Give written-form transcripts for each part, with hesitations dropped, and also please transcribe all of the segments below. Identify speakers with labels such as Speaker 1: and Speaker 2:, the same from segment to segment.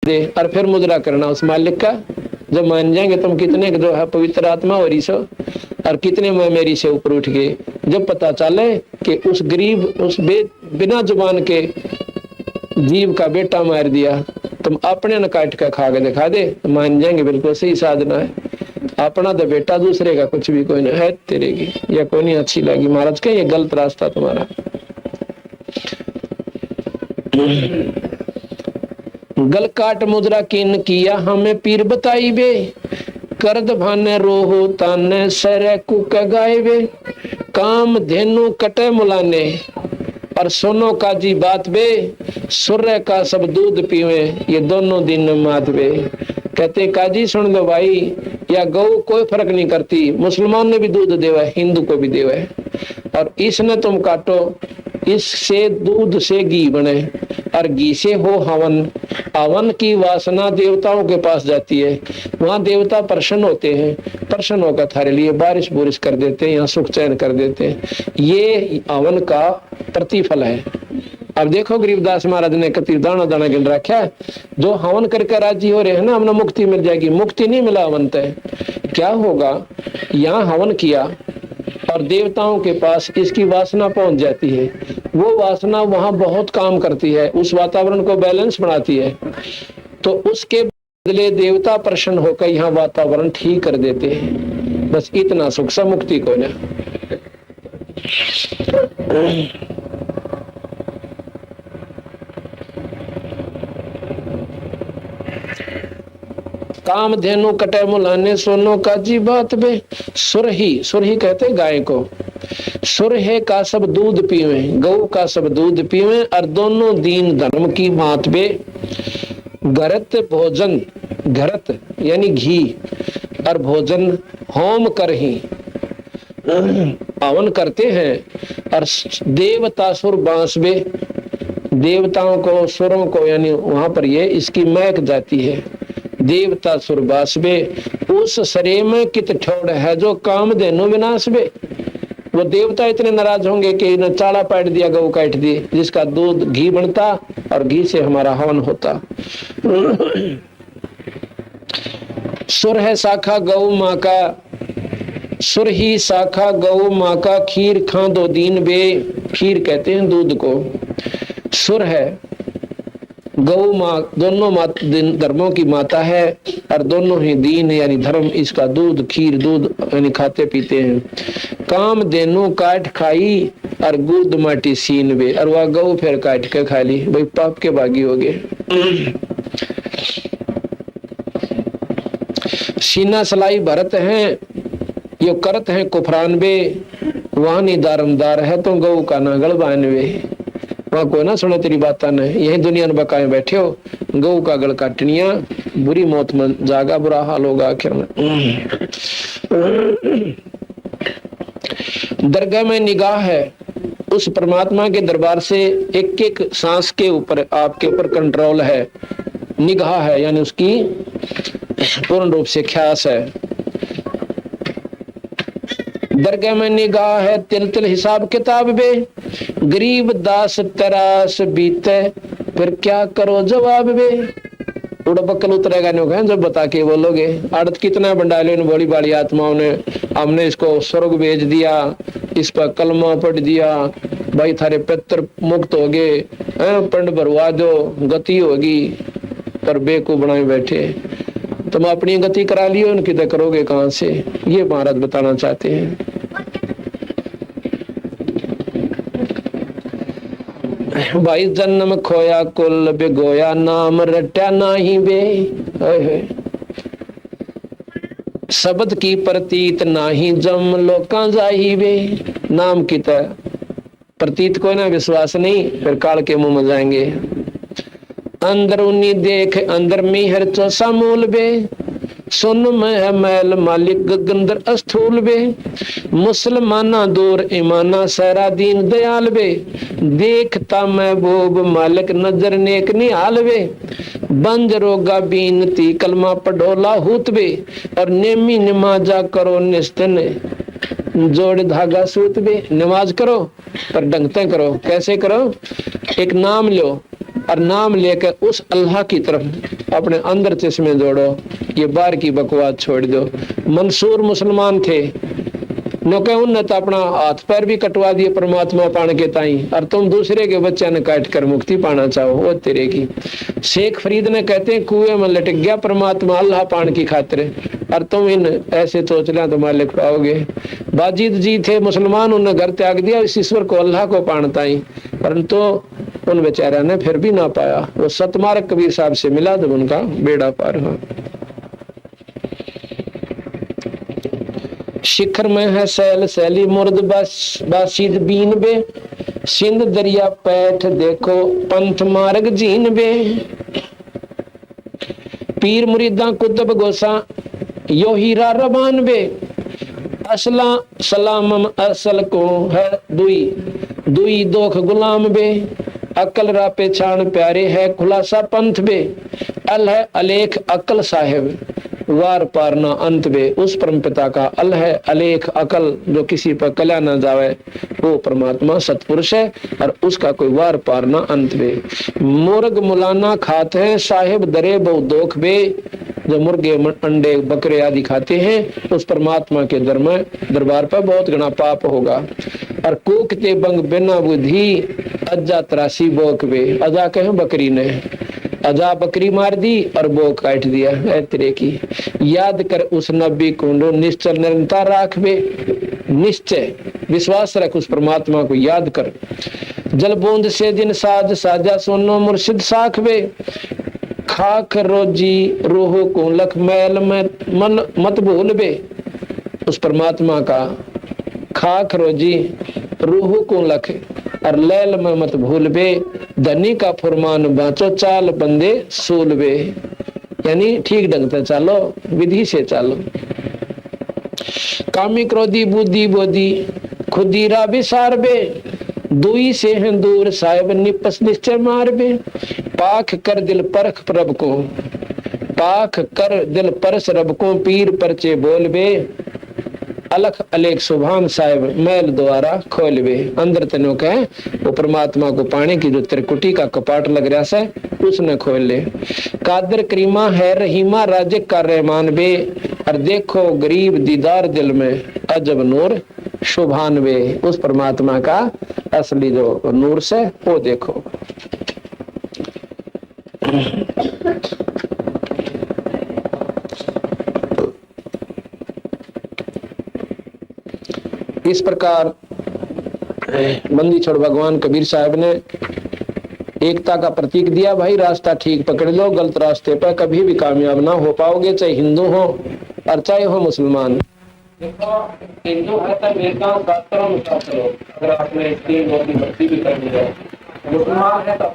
Speaker 1: दे और फिर मुद्रा करना उस मालिक का। जब मान जाएंगे तुम कितने जो है पवित्र आत्मा हो रही सो और कितने मैं मेरी से ऊपर उठ गए, जब पता चले कि उस गरीब उस बिना जुबान के जीव का बेटा मार दिया, तुम अपने न काट कर खा के दिखा दे तो मान जाएंगे बिल्कुल सही साधना है। अपना तो बेटा, दूसरे का कुछ भी कोई नहीं है तेरे की, या कोई नहीं अच्छी लगी महाराज के, ये गलत रास्ता तुम्हारा। गल काट मुद्रा किन किया हमें पीर बताई बे, करद भाने रोहो ताने सरे कुक गाए बे, काम धेनु कटे मुलाने और सोनो का जी बात बे, सूर्य का सब दूध पीवे ये दोनों दिन मात बे। कहते काजी सुन लो भाई, या गौ कोई फर्क नहीं करती, मुसलमान ने भी दूध देवा है, हिंदू को भी देवा है, और इसने तुम काटो, इससे दूध से घी बने और घी से हो हवन। हवन की वासना देवताओं के पास जाती है, वहां देवता प्रसन्न होते हैं, प्रसन्न होकर थारे लिए बारिश बुरिश कर देते हैं, यहाँ सुख चैन कर देते हैं। ये हवन का प्रतिफल है। अब देखो गरीबदास महाराज ने कति दाना दाना गिन रखा है, जो हवन करके राजी हो रहे हैं ना, हमने मुक्ति मिल जाएगी। मुक्ति नहीं मिला हवन तय, क्या होगा, यहाँ हवन किया और देवताओं के पास इसकी वासना पहुंच जाती है, वो वासना वहां बहुत काम करती है, उस वातावरण को बैलेंस बनाती है, तो उसके बदले देवता प्रसन्न होकर यहाँ वातावरण ठीक कर देते हैं। बस इतना सुख सा मुक्ति को ना। काम धेनु कटे मुलाने सोनो का जी बात बे, सुरही, सुरही कहते गाय को, सुरहे का सब दूध पीवे, गौ का सब दूध पीवे और दोनों दीन धर्म की बात बे। घरत भोजन, घरत यानी घी और भोजन होम कर ही हवन करते हैं और देवता सुर बांस बे, देवताओं को सुरों को यानी वहां पर ये इसकी महक जाती है। देवता सुरबास बे, उस शरीर में कित ठोड़ है जो काम धेनु विनाश बे। वो देवता इतने नाराज होंगे कि इन्हें चाला पाट दिया, गौ काट दी, जिसका दूध घी बनता और घी से हमारा हवन होता। सुर है शाखा गौ माँ का, सुर ही शाखा गौ माँ का, खीर खा दो दीन बे, खीर कहते हैं दूध को। सुर है गौ माँ, दोनों धर्मों की माता है और दोनों ही दीन यानी धर्म, इसका दूध खीर दूध यानी खाते पीते हैं। काम देनु काट खाई और गुद माटी सीन बे, और वह गौ फिर काट के खा ली, भाई पाप के भागी हो गए। सीना सलाई भरत हैं यो करत हैं कुफरान बे, वानी दारमदार है तो गौ का ना गलबान वे। वहां को ना सुने तेरी बात न, यही दुनिया में बकाए बैठे हो, गौ का गल काटनिया, बुरी मौत में जागा, बुरा हाल होगा आखिर में। दरगाह में निगाह है, उस परमात्मा के दरबार से एक एक सांस के ऊपर आपके ऊपर कंट्रोल है, निगाह है यानी उसकी पूर्ण रूप से ख्यास है। दरगाह में निगाह है, तिल तिल हिसाब किताब बे, गरीब दास तरास बीते फिर क्या करो जवाब बे। उड़ा बक्कल उतरेगा नहीं होगा जब बता के बोलोगे। आड़त कितना बंडाले ने बोली बाली आत्माओं ने, हमने इसको स्वर्ग भेज दिया, इस पर कलमा पढ़ दिया, भाई थारे पितर मुक्त हो गए, पंड भरवा दो गति होगी, पर बेकू बनाए बैठे। तुम अपनी गति करा लियो, उनकी तो करोगे कहां से, ये महाराज बताना चाहते हैं। भाई जन्म खोया कुल बेगोया, नाम रट्या नाही बे, शब्द की प्रतीत नाही जम लोका जाही बे। नाम की तरह प्रतीत को ना विश्वास नहीं, फिर काल के मुंह में जाएंगे। अंदर उन्नी देख अंदर मिहर चौसा मूल बे, सुन में है मैल मालिक गगंदर अस्थूल बे। मुसलमाना दूर ईमाना सहरा दीन दयाल बे, देखता महबूब मालिक नजर नेक निहाल बे। बंज रोगा बीनती कलमा पढ़ोला हुत बे, और नेमी नमाजा करो निस्तन जोड़ धागा सूत बे। नमाज करो पर ढंगते करो, कैसे करो, एक नाम लो और नाम लेकर उस अल्लाह की तरफ अपने अंदर चश्मे जोड़ो, ये बाहर की बकवास छोड़ दो। मंसूर मुसलमान थे, नौके उनने तो अपना हाथ पैर भी कटवा दिए परमात्मा पाने के ताई, और तुम दूसरे के बच्चे ने काट कर मुक्ति पाना चाहो, वो तेरे की। शेख फरीद ने कहते हैं कुएं में लटक गया परमात्मा अल्लाह पान की खातिर, और तुम इन ऐसे सोच लिया तो मालिक पाओगे। बाजिद जी थे मुसलमान, उन्हें घर त्याग दिया इस ईश्वर को अल्लाह को पानता ही, परंतु उन बेचारा ने फिर भी ना पाया। वो सतमार्ग कबीर साहब से मिला जब उनका बेड़ा पार हुआ। शिखर में है सैल सैली मुर्द बासिद बीन बे, सिंध दरिया पैठ देखो पंथ मार्ग जीन बे। पीर मुरीदा कुतुब गोसा यो हीरा रबान बे, असला सलामम असल को है दुई दुई दोख गुलाम बे। अकल रा पेछान प्यारे है खुलासा पंथ बे, अल है अलेख अकल साहेब वार पार ना अंत बे। उस परम पिता का अल है अलेख अकल, जो किसी पर कल्या ना जावे, वो परमात्मा सतपुरुष है और उसका कोई वार पार ना अंत बे। मुर्ग मुलाना खाते हैं साहेब दरे बहु दोख बे, जो मुर्गे अंडे बकरे आदि खाते हैं उस परमात्मा के दरबार पर बहुत घना पाप होगा। और कूकते बंग बिना बुद्धि अज्जा त्रासी बोक बे, अजा कहे बकरी ने, अजा बकरी मार दी और वो काट दिया है तेरे की। याद कर उस नबी कुंडो निश्चल निरंतर राखबे, निश्चय विश्वास रख उस परमात्मा को याद कर। जल बूंद से जिन साज साजा सोनो मुर्शिद साखबे, खाक रोजी रूह को लख मैल में मन मत भूल बे। उस परमात्मा का खाक रोजी रूह को लख और लैल में मत भूल बे। धनी का फरमान बाँचो चाल बंदे सूल बे, यानी ठीक ढंग से चालो, विधि से चालो। कामी क्रोधी बुद्धि बोधी खुदीरा विसार बे, दुई से हैं दूर साहिब निपस निश्चय मार बे। पाख कर दिल परख प्रभ को, पाख कर दिल परस रब को, पीर परचे बोल बे। अलख अलेख सुभान साहिब मैल द्वारा खोल बे। अंदर तेनों कहे वो परमात्मा को पाने की जो त्रिकुटी का कपाट लग रहा है उसने खोल ले। कादर करीमा है रहीमा राज का रहमान बे, और देखो गरीब दीदार दिल में अजब नूर शुभान बे। उस परमात्मा का असली जो नूर से वो देखो। इस प्रकार बंदी छोड़ भगवान कबीर साहब ने एकता का प्रतीक दिया। भाई रास्ता ठीक पकड़ लो, गलत रास्ते पर कभी भी कामयाब ना हो पाओगे, चाहे हिंदू हो और चाहे हो मुसलमान। देखो हिंदू है तो वेदांत शास्त्रों में करो, अगर आपने इसकी बहुत भक्ति भी कर दी है। मुसलमान है तो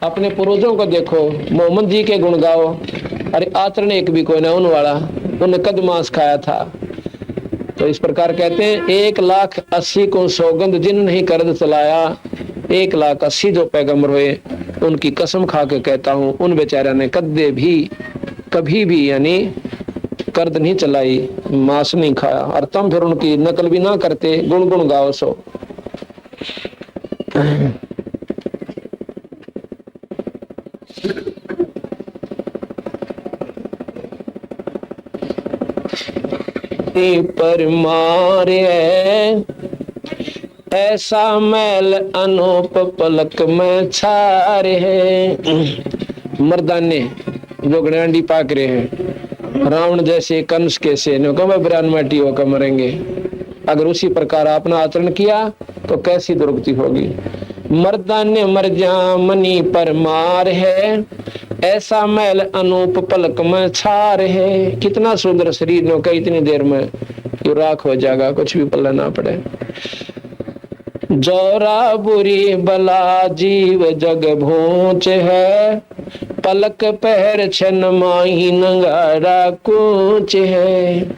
Speaker 1: अपने पूर्वजों को देखो, मोहम्मद जी के गुण गाओ। अरे आचरण एक भी कोई ना उन वाला, उन्हें कद मांस खाया था। तो इस प्रकार कहते हैं 1,80,000 को सौगंध जिन नहीं कर्द चलाया। 1,80,000 जो पैगंबर हुए उनकी कसम खा के कहता हूँ उन बेचारा ने कदे भी कभी भी यानी कर्द नहीं चलाई, मांस नहीं खाया। और तुम फिर उनकी नकल भी ना करते, गुण गुण गाओ सो। पर मारे ऐसा मैल अनूप पलक में छारे है। मर्दाने जो गड़ांडी पाक रहे हैं रावण जैसे कंस के से बिरान माटी होकर मरेंगे। अगर उसी प्रकार आपने आचरण किया तो कैसी दुर्गति होगी। मर्दाने मर जा मनी पर मार है, ऐसा मैल अनूप पलक में छार है। कितना सुंदर शरीर नो का इतनी देर में ये राख हो जाएगा, कुछ भी पल्ला ना पड़े। जोरा बुरी बला जीव जग भोच है, पलक पहर छन माही नंगारा कूच है।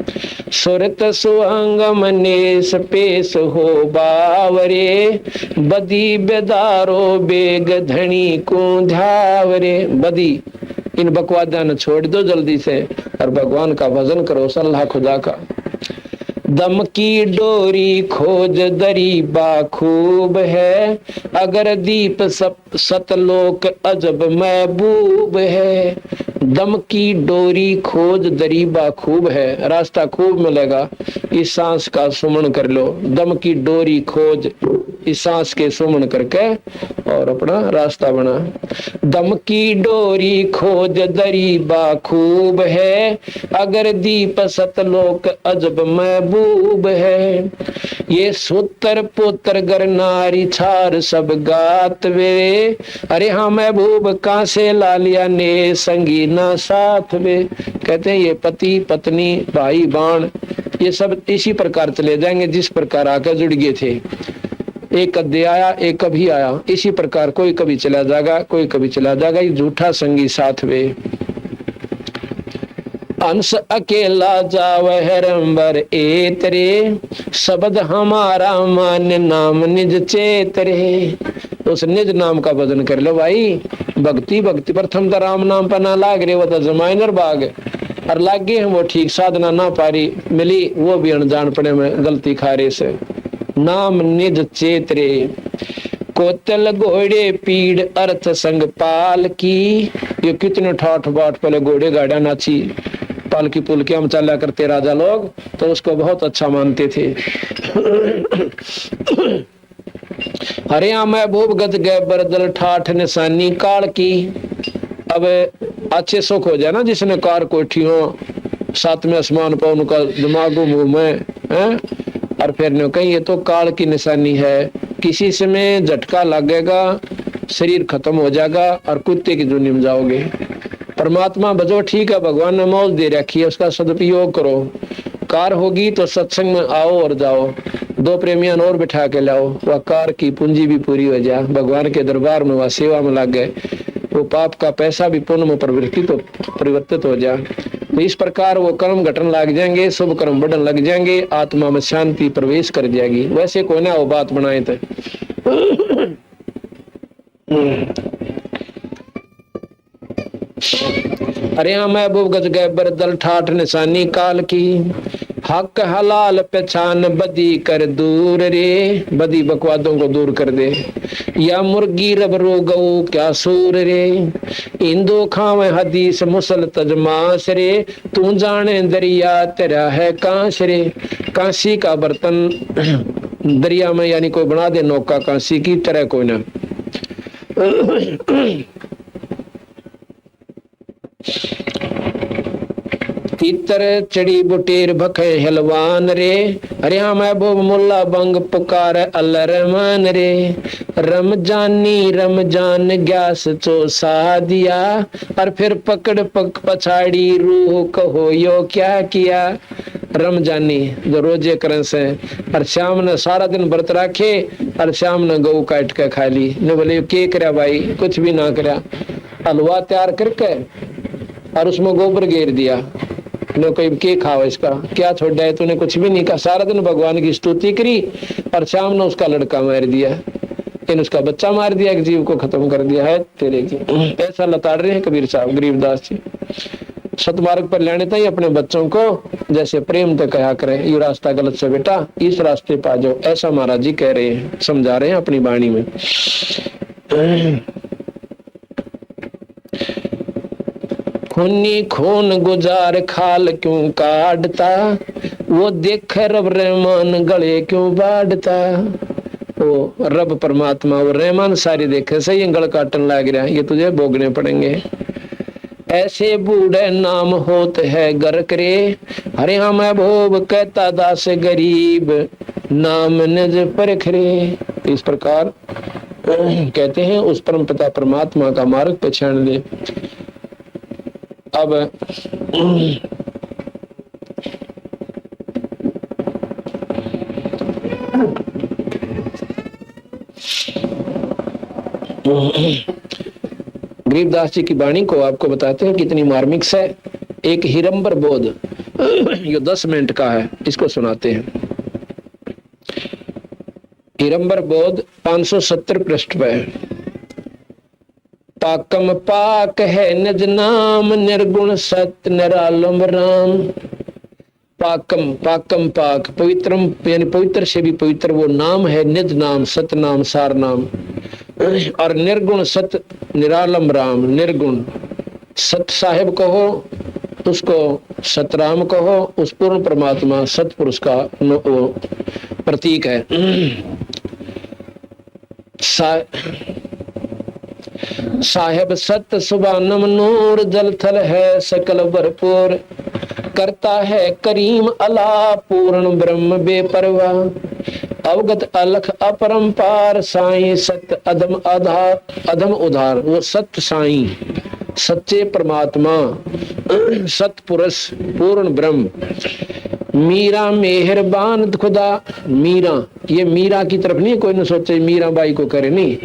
Speaker 1: सुरत सुअंगम नेस पेश हो बावरे, बदी बेदारो बेग धनी को धावरे। बदी इन बकवादा न छोड़ दो जल्दी से और भगवान का भजन करो, अल्लाह खुदा का। दम की डोरी खोज दरी बाखूब है, अगर दीप सतलोक अजब महबूब है। दम की डोरी खोज दरी बाखूब है, रास्ता खूब मिलेगा, इस सांस का सुमन कर लो। दम की डोरी खोज, इस सांस के सुमन करके और अपना रास्ता बना। दम की डोरी खोज दरी बाखूब है, अगर दीप सतलोक अजब महबूब है। ये सूत्र पुत्र गर नारी छार सब गात वे, अरे हाँ महबूब कहाँ से ला लिया ने संगी ना साथ वे। कहते हैं ये पति पत्नी भाई बाण ये सब इसी प्रकार चले जाएंगे जिस प्रकार आकर जुड़ गए थे। एक कद्दे आया एक कभी आया, इसी प्रकार कोई कभी चला जाएगा कोई कभी चला जाएगा, ये झूठा संगी साथ वे। अंश अकेला जावह रंबर एतरे, शब्द हमारा मान नाम निज चेतरे। उस निज नाम का भजन कर लो भाई। भक्ति भक्ति प्रथम तो राम नाम पर ना लाग रहे, वो तो जमाइनर बाग और लागे वो ठीक साधना ना पारी मिली, वो भी अनजान पड़े में गलती खारे से। नाम निज चेतरे, कोतल घोड़े पीड़ अर्थ संग पाल की। ये कितने ठाठ बाट पहले घोड़े गाड़ियां नाची पालकी पुलकी हम चला करते राजा लोग, तो उसको बहुत अच्छा मानते थे। अरे यहाँ महबूब गज गए बरदल ठाठ निशानी काल की। अब अच्छे सुख हो जाए ना जिसने कार कोठी हो, सातवें आसमान पर उनका दिमाग मुंह में है, और फिर ने कहीं ये तो काल की निशानी है, किसी समय झटका लगेगा शरीर खत्म हो जाएगा और कुत्ते की दुनिया में जाओगे। परमात्मा भजो ठीक है, भगवान ने मौज दे रखी है, उसका सदुपयोग करो। कार होगी तो सत्संग में आओ और जाओ, दो प्रेमियां और बिठा के लाओ, वह कार की पूंजी भी पूरी हो जाए, भगवान के दरबार में वह सेवा में लग गए, वो पाप का पैसा भी पुण्य में परिवर्तित हो जाए। तो इस प्रकार वो कर्म घटन लग जाएंगे, शुभ कर्म बढ़न लग जाएंगे, आत्मा में शांति प्रवेश कर जाएगी। वैसे कोई ना वो बात बनाए थे। अरे हाँ महबूब गज गए बरदल ठाठ निशानी काल की। हक हलाल पहचान बदी कर दूर रे, बदी बकवादों को दूर कर दे। या मुर्गी रब रो गऊ क्या सूर रे, इंदो खावे हदीस मुसल तजमास रे, तू जाने दरिया तेरा है कांस रे। कांसी का बर्तन दरिया में यानी कोई बना दे नौका कांसी की तरह कोई ना। तीतर चढ़ी बुटेर भखे हलवान रे, अरे हाँ महबूब मुल्ला बंग पुकार अल्लाह रहमान रे। रमजान ग्यास चौसा दिया, और फिर पकड़ पछाड़ी रूह कहो यो क्या किया। रमजानी जो रोजे करन से, और शाम ने सारा दिन व्रत रखे और शाम ने गऊ काट के खा ली। ने बोले के करा भाई, कुछ भी ना करा, हलवा तैयार करके और उसमें गोबर घेर दिया। नो कोई के खाओ इसका क्या छोड़ा है तूने, कुछ भी नहीं कहा, सारा दिन भगवान की स्तुति करी और शाम ने उसका लड़का मार दिया, इन उसका बच्चा मार दिया, एक जीव को खत्म कर दिया है तेरे की। ऐसा लताड़ रहे हैं कबीर साहब गरीबदास जी। सतमार्ग पर लेने तक अपने बच्चों को जैसे प्रेम तो कहा करें, ये रास्ता गलत से बेटा इस रास्ते पा जाओ, ऐसा महाराज जी कह रहे हैं, समझा रहे हैं अपनी वाणी में। खूनी खून गुजार खाल क्यों काटता, वो देख रब रहमान गले क्यों बाढ़ता। वो रब परमात्मा वो रहमान सारी देखे सही गल काटन लग रहा है, ये तुझे भोगने पड़ेंगे। ऐसे बूढ़े नाम होत है गर करे, अरे हाँ महबूब कहता दास गरीब नाम निज परखरे। इस प्रकार कहते हैं उस परम पिता परमात्मा का मार्ग पहचान ले। अब गरीबदास जी की वाणी को आपको बताते हैं कितनी मार्मिक है। एक हिरंबर बोध ये 10 मिनट का है, इसको सुनाते हैं। हिरंबर बोध 570 पृष्ठ पे। पाकम पाक है निज नाम, निर्गुण सत्य निरालंब राम। पाकम, पाकम पाक, पवित्रम यानी पवित्र से भी पवित्र वो नाम है, निज नाम, सत नाम, सार नाम। और निर्गुण सत निरालम राम, निर्गुण सत साहिब कहो, उसको सतराम कहो, उस पूर्ण परमात्मा सतपुरुष का वो प्रतीक है। साहेब सत सुबानम नूर, जल थल है सकल भरपूर, करता है करीम अला पूर्ण ब्रह्म बेपरवाह, अवगत अलख अपरंपार, साईं सत्य अधम आधार, अधम उधार। वो सत्य साईं, सच्चे परमात्मा, सतपुरुष, पूर्ण ब्रह्म। मीरा मेहरबान खुदा, मीरा ये मीरा की तरफ नहीं, कोई न सोचे मीरा बाई को करे, नहीं,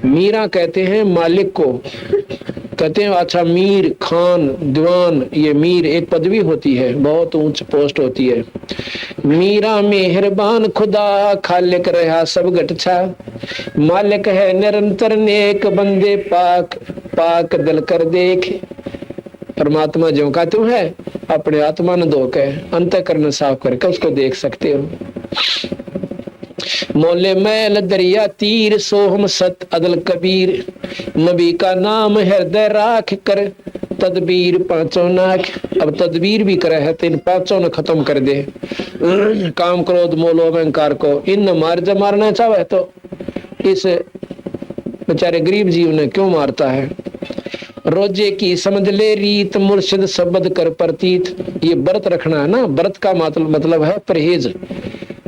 Speaker 1: मीरा कहते हैं मालिक को, कहते हैं अच्छा मीर खान दीवान, ये मीर एक पदवी होती है, बहुत ऊंच पोस्ट होती है। मीरा मेहरबान खुदा, खालिक रहा सब गटछा, मालिक है निरंतर नेक, बंदे पाक पाक दिल कर देख। परमात्मा जो का तुम है, अपने आत्मा न धो के अंतःकरण साफ करके उसको देख सकते हो। मोले मैल दरिया तीर, सोहम सत अदल कबीर, नबी का नाम हृदय राख कर, तदबीर पांचों नाख। अब तदबीर भी करे है तो इन पांचों ने खत्म कर दे, काम क्रोध मोह लोभ अहंकार को। इन मार जब मारना चाहे तो इस बेचारे गरीब जीव ने क्यों मारता है। रोजे की समझ ले रीत, मुर्शिद शब्द कर प्रतीत। ये व्रत रखना है ना, व्रत का मतलब है परहेज,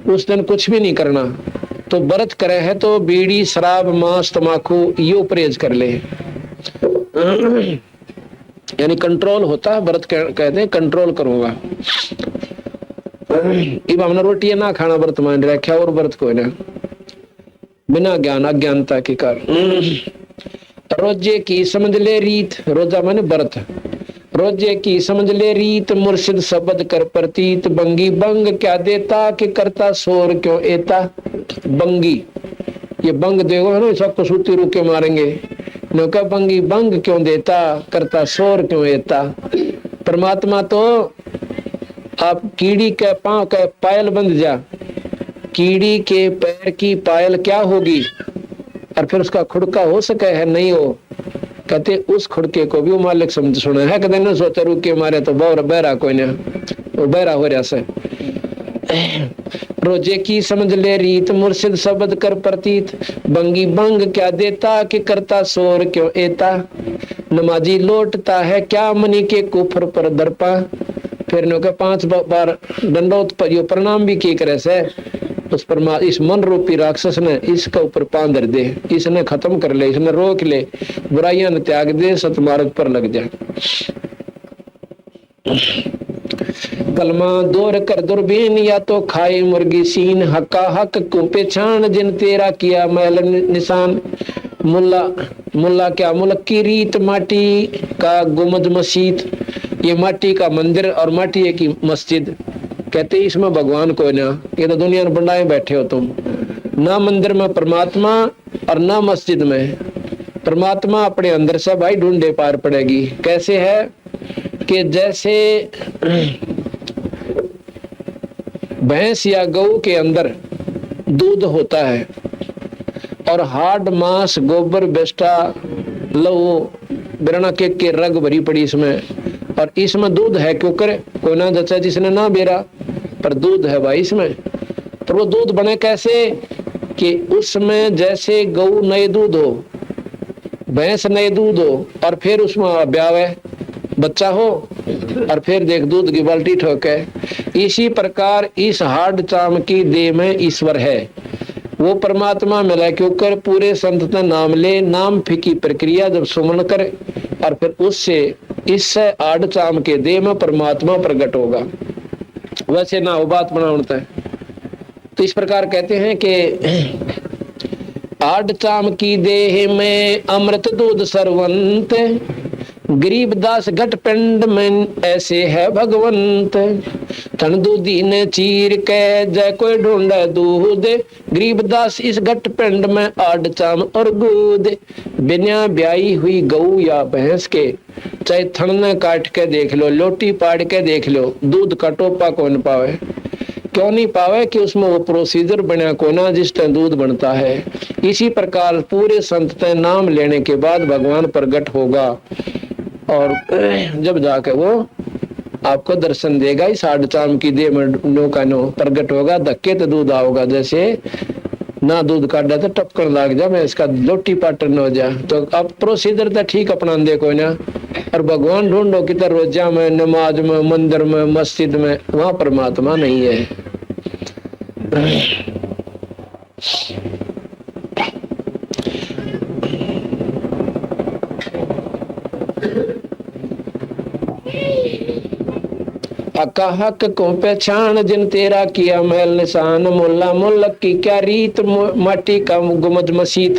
Speaker 1: उस दिन कुछ भी नहीं करना। तो व्रत करे है तो बीड़ी शराब मांस तमाकू ये परहेज कर ले, यानी कंट्रोल होता है। व्रत कहते हैं कंट्रोल करूंगा। इब हमने रोटी ना खाना व्रत मान रखा, और व्रत कोई ना, बिना ज्ञान अज्ञानता के कारण। रोजे की समझ ले रीत, रोजा माने व्रत, रोजे की समझ ले रीत, मुर्शिद शब्द कर प्रतीत, बंगी बंग क्या देता कि करता शोर क्यों एता। बंगी ये बंग देखो है ना, सबको सूती रुके मारेंगे, नौका बंगी बंग क्यों देता, करता शोर क्यों एता। परमात्मा तो आप कीड़ी के पांव के पायल बंध जा, कीड़ी के पैर की पायल क्या होगी, और फिर उसका खुड़का हो सके है नहीं हो, कहते उस खुड़के को भी वो मालिक समझ सुना है। कहते ना सोचा रुके मारे तो बहुत बहरा कोई ना, वो बहरा हो रहा से। रोजे की समझ ले रीत, मुर्शिद शब्द कर प्रतीत, बंगी बंग क्या देता कि करता शोर क्यों एता। नमाजी लौटता है क्या मनी के कुफर पर दर्पा। फिर नो के 5 बार दंडोत पर यो प्रणाम भी की करे से, उस पर इस मन रूपी राक्षस ने इसका ऊपर पांदर दे, इसने खत्म कर ले, इसने रोक ले, बुराइयां न त्याग दे, सतमार्ग पर लग जा। कलमा दूर कर दुर्बीन, या तो खाए मुर्गी सीन, हक्का हक को पहचान, जिन तेरा किया मैल निशान। मुल्ला मुल्ला क्या मुल्क की रीत, माटी का गुमद मस्जिद, ये माटी का मंदिर और माटी की मस्जिद। कहते इसमें भगवान कोई ना, ये तो दुनिया में बनाए बैठे हो तुम, ना मंदिर में परमात्मा और ना मस्जिद में। परमात्मा अपने अंदर से भाई ढूंढे पार पड़ेगी। कैसे है कि जैसे भैंस या गऊ के अंदर दूध होता है और हाड मांस गोबर बेस्टा लहू बिरणा के रग भरी पड़ी इसमें, और इसमें दूध है क्यों करे कोई ना जचा जिसने ना बेरा, पर दूध है भाई इसमें। तो वो दूध बने कैसे कि उसमें जैसे गऊ नए दूध हो, भैंस नए दूध हो, और फिर उसमें ब्याह है बच्चा हो, और फिर देख दूध की बाल्टी ठोके। इसी प्रकार इस हाड चाम की देह में ईश्वर है, वो परमात्मा मिला क्योंकि पूरे संत नाम ले, नाम फीकी प्रक्रिया जब सुमन करे, और फिर उससे इससे आड़ चाम के देह में परमात्मा प्रकट होगा। वैसे ना वो बात बनाता है। तो इस प्रकार कहते हैं कि आड़ चाम की देह में अमृत दूध सरवंत, गरीबदास घट पिंड में ऐसे है भगवंत, तन दूधी ने चीर के जय कोई ढूंढे दूध। गरीबदास इस घट पिंड में आड़ चाम और दूध, बिना ब्याई हुई गऊ या भैंस के, चाहे थन ने काट के देख लो, लोटी पाड़ के देख लो, दूध का टोपा कौन पावे। क्यों नहीं पावे कि उसमें वो प्रोसीजर बना को ना जिस तरह दूध बनता है। इसी प्रकार पूरे संत तय नाम लेने के बाद भगवान प्रकट होगा और जब जाके वो आपको दर्शन देगा। इस आड़ चाम की देह में नो का नो प्रकट होगा, धक्के तो दूध आओगा, जैसे ना दूध काटा तो टपकन लाग जा, मैं इसका लोटी पाटन हो जा। तो अब प्रोसीजर तो ठीक अपना देखो ना, और भगवान ढूंढो किधर, रोजा में, नमाज में, मंदिर में, मस्जिद में, वहां परमात्मा नहीं है। हक को पहचान जिन तेरा किया महल निशान, मुल्ला मुल्लक की क्या रीत, माटी का गुमज मसीत,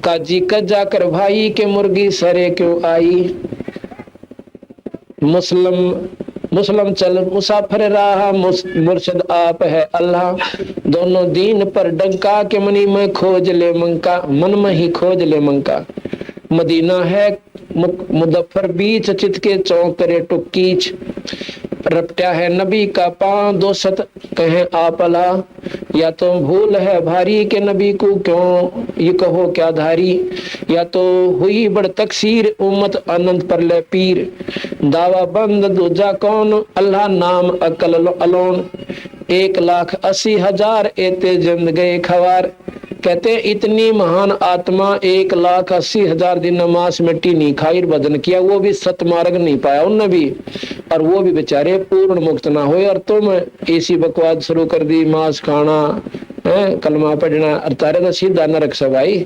Speaker 1: काजी कजा कर भाई के मुर्गी सरे क्यों आई। मुस्लिम चल मुसाफिर राह, मुर्शद आप है अल्लाह, दोनों दीन पर डंका के मनी में खोज ले मंका, मन में ही खोज ले मंका। मदीना है मुजफ्फर बीच, चित के चौक करे टुकीच, रपटा है नबी का पांव, दो सत कहे आप अला, या तो भूल है भारी के नबी को क्यों ये कहो क्या धारी, या तो हुई बड़ तकसीर उम्मत आनंद पर ले पीर, दावा बंद दूजा कौन अल्लाह नाम अकल अलोन, 1,80,000 एते जिंद गए खवार। कहते इतनी महान आत्मा 1,80,000 दिन नमाज मिट्टी नहीं खाई, बदन किया, वो भी सतमार्ग नहीं पाया उनने भी, और वो भी बेचारे पूर्ण मुक्त ना हुए। और तुम ऐसी बकवास शुरू कर दी, मांस खाना है, कलमा पढ़ना, और तारे तो सीधा नरक से भाई।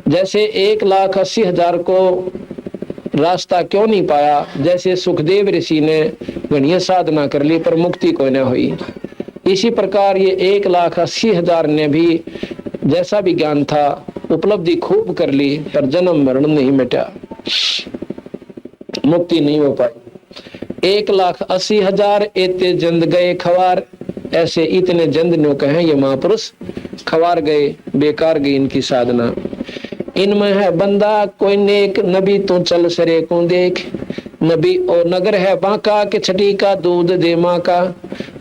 Speaker 1: जैसे 1,80,000 को रास्ता क्यों नहीं पाया, जैसे सुखदेव ऋषि ने घनी साधना कर ली पर मुक्ति कोई न हुई, इसी प्रकार ये 1,80,000 ने भी जैसा भी ज्ञान था उपलब्धि खूब कर ली, पर जन्म मरण नहीं मिटा, मुक्ति नहीं हो पाई। 1,80,000 एते जंद गए खवार, ऐसे इतने जंद नो कहे ये महापुरुष खवार गए, बेकार गई इनकी साधना। इनमें है बंदा कोई नेक, नबी तो चल सरे को देख, नबी और नगर है बांका के छठी का दूध दे माँ का,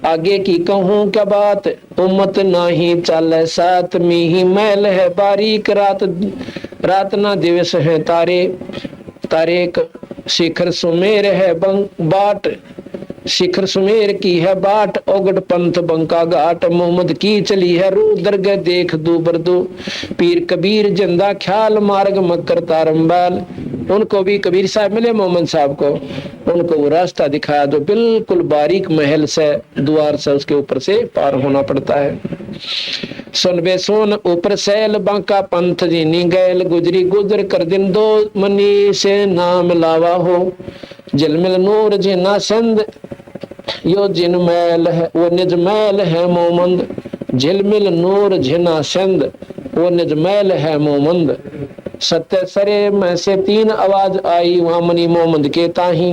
Speaker 1: आगे की कहूँ क्या बात उम्मत नाही चल साथ, मीही मैल है बारीक रात, रात ना दिवस है तारे, तारेक शिखर सुमेर है बाट, शिखर सुमेर की है बाट, ओगड़ पंथ बंका घाट, मोहम्मद की चली है रू दरगाह देख दू बरदू, पीर कबीर जिंदा ख्याल मार्ग मकर तारम्बाल। उनको भी कबीर साहब मिले मोहम्मद साहब को, उनको वो रास्ता दिखाया जो बिल्कुल बारीक महल से द्वार से उसके ऊपर से पार होना पड़ता है। सुन बे सोन ऊपर सैल बांका पंथ जीनी गैल, गुजरी गुजर कर दिन दो मनी से नाम लावा हो, जलमिल नूर जिना सिंध यो जिन मैल है वो निज मैल है मोमंद, झिलमिल नूर झिना सिंध वो निज मैल है मोमंद। सत्य सरे में से 3 आवाज आई वहां मनी मोहम्मद के ताही,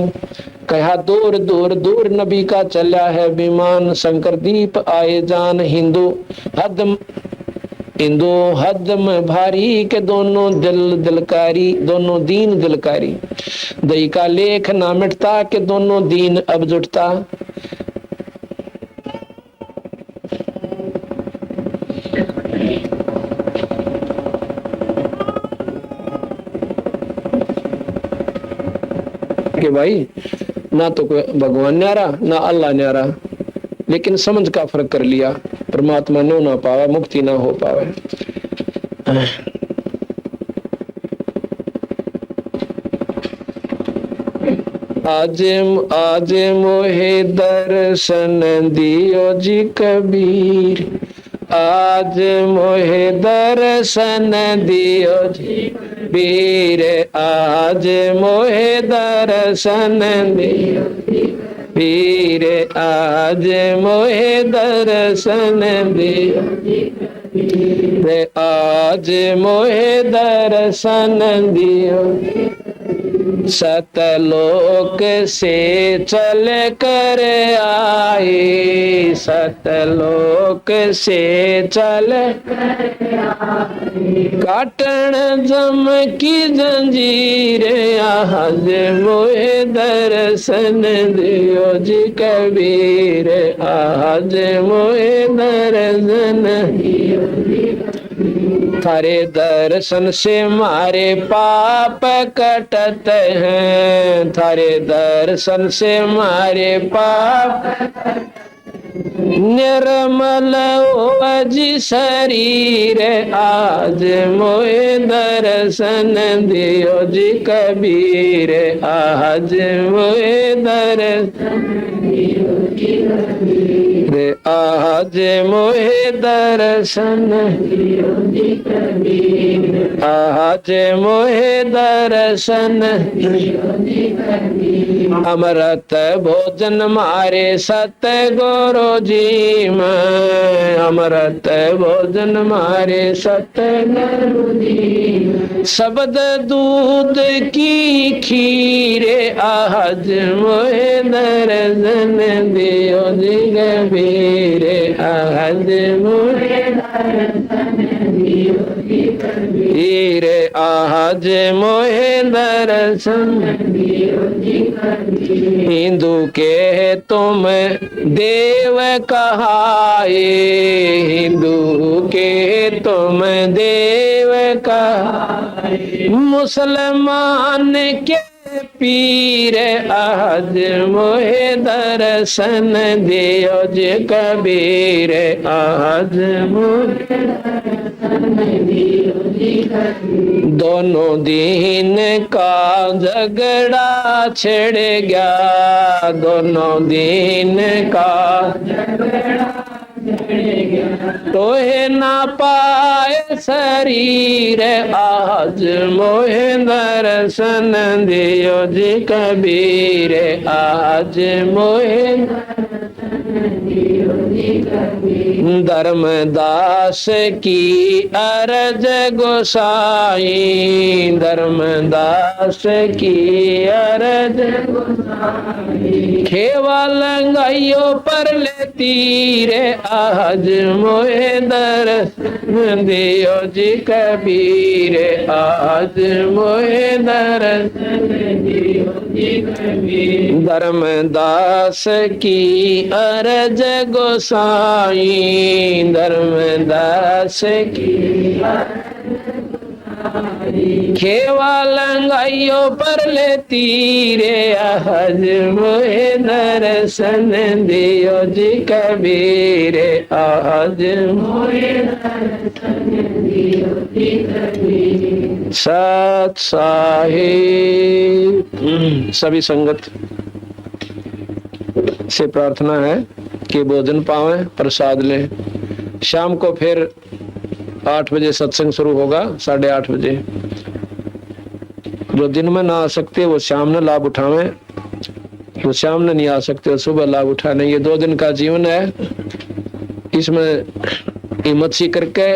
Speaker 1: कहा दूर दूर दूर नबी का चला है विमान, शंकर दीप आए जान हिंदू हद में भारी के दोनों दिल दिलकारी, दोनों दीन दिलकारी, दई का लेख ना मिटता के दोनों दीन अब जुटता। कि भाई ना तो कोई भगवान न्यारा ना अल्लाह न्यारा, लेकिन समझ का फर्क कर लिया, परमात्मा नो ना पावे, मुक्ति ना हो पावे। आज मोहे दर्शन दियो जी कबीर, आज मोहे दर्शन दियो जी वीर, आज मोहे दर्शन दियो वीर, आज मोहे दर्शन दियो, आज मोहे दर्शन दियो। सतलोक से चल कर आए, सतलोक से चल काटन जम की जंजीर, आज मोहे दर्शन दियो जी कबीर, आज मोहे दर्शन थारे दर्शन से मारे पाप कटते हैं, थारे दर्शन से मारे पाप निर्मल हो जी शरीर, आज मोहे दर्शन दियो जी कबीर, आज मोहे दर्शन दियो जी कबीर, आज मोहे दर्शन दियो जी कबीर, आज मोहे दर्शन दियो जी कबीर। अमृत भोजन मारे सतगुरु जी में, अमृत भोजन मारे सतगुरु जी, शब्द दूध की खीरे, आज मोहे दर्शन दियो जी कबीर, आज मोहे दर्शन दियो जी कबीर, आज मोहे दर्शन दियो जी कबीर। हिंदू के तुम देव कहाए, हिंदू के तुम देव कहाए, मुसलमान के पीर, आज मोहे दर्शन दियो जी कबीर, आज मोहे दर्शन दियो जी कबीर। दोनों दिन का झगड़ा छिड़ गया, दोनों दिन का झगड़ा तोहे ना पाए शरीर, आज मोहे दर्शन दियो जी कबीर, आज मोहे दर्शन दियो जी कबीर। धर्मदास की अरज गोसाई, धर्मदास की अरज गोसाई, खेवा लंगाइयो पर ले तीर, आज मोहे दर्शन दियो जी कबीर, आज मोहे दर्शन दियो जी कबीर। धर्मदास की अरज गोसाई, धर्मदास की खेवा लंगाइयो पर ले तीरे, आज मोहे दर्शन दियो जी कबीर, आज मोहे दर्शन दियो जी कबीर। सत साहिब सभी संगत से प्रार्थना है कि भोजन पावे, प्रसाद लें। शाम को फिर 8 बजे सत्संग शुरू होगा, 8:30 बजे। जो दिन में ना आ सकते वो शाम ने लाभ उठावें, जो शाम ने नहीं आ सकते वो सुबह लाभ उठाने। ये 2 दिन का जीवन है, इसमें हिम्मत सी करके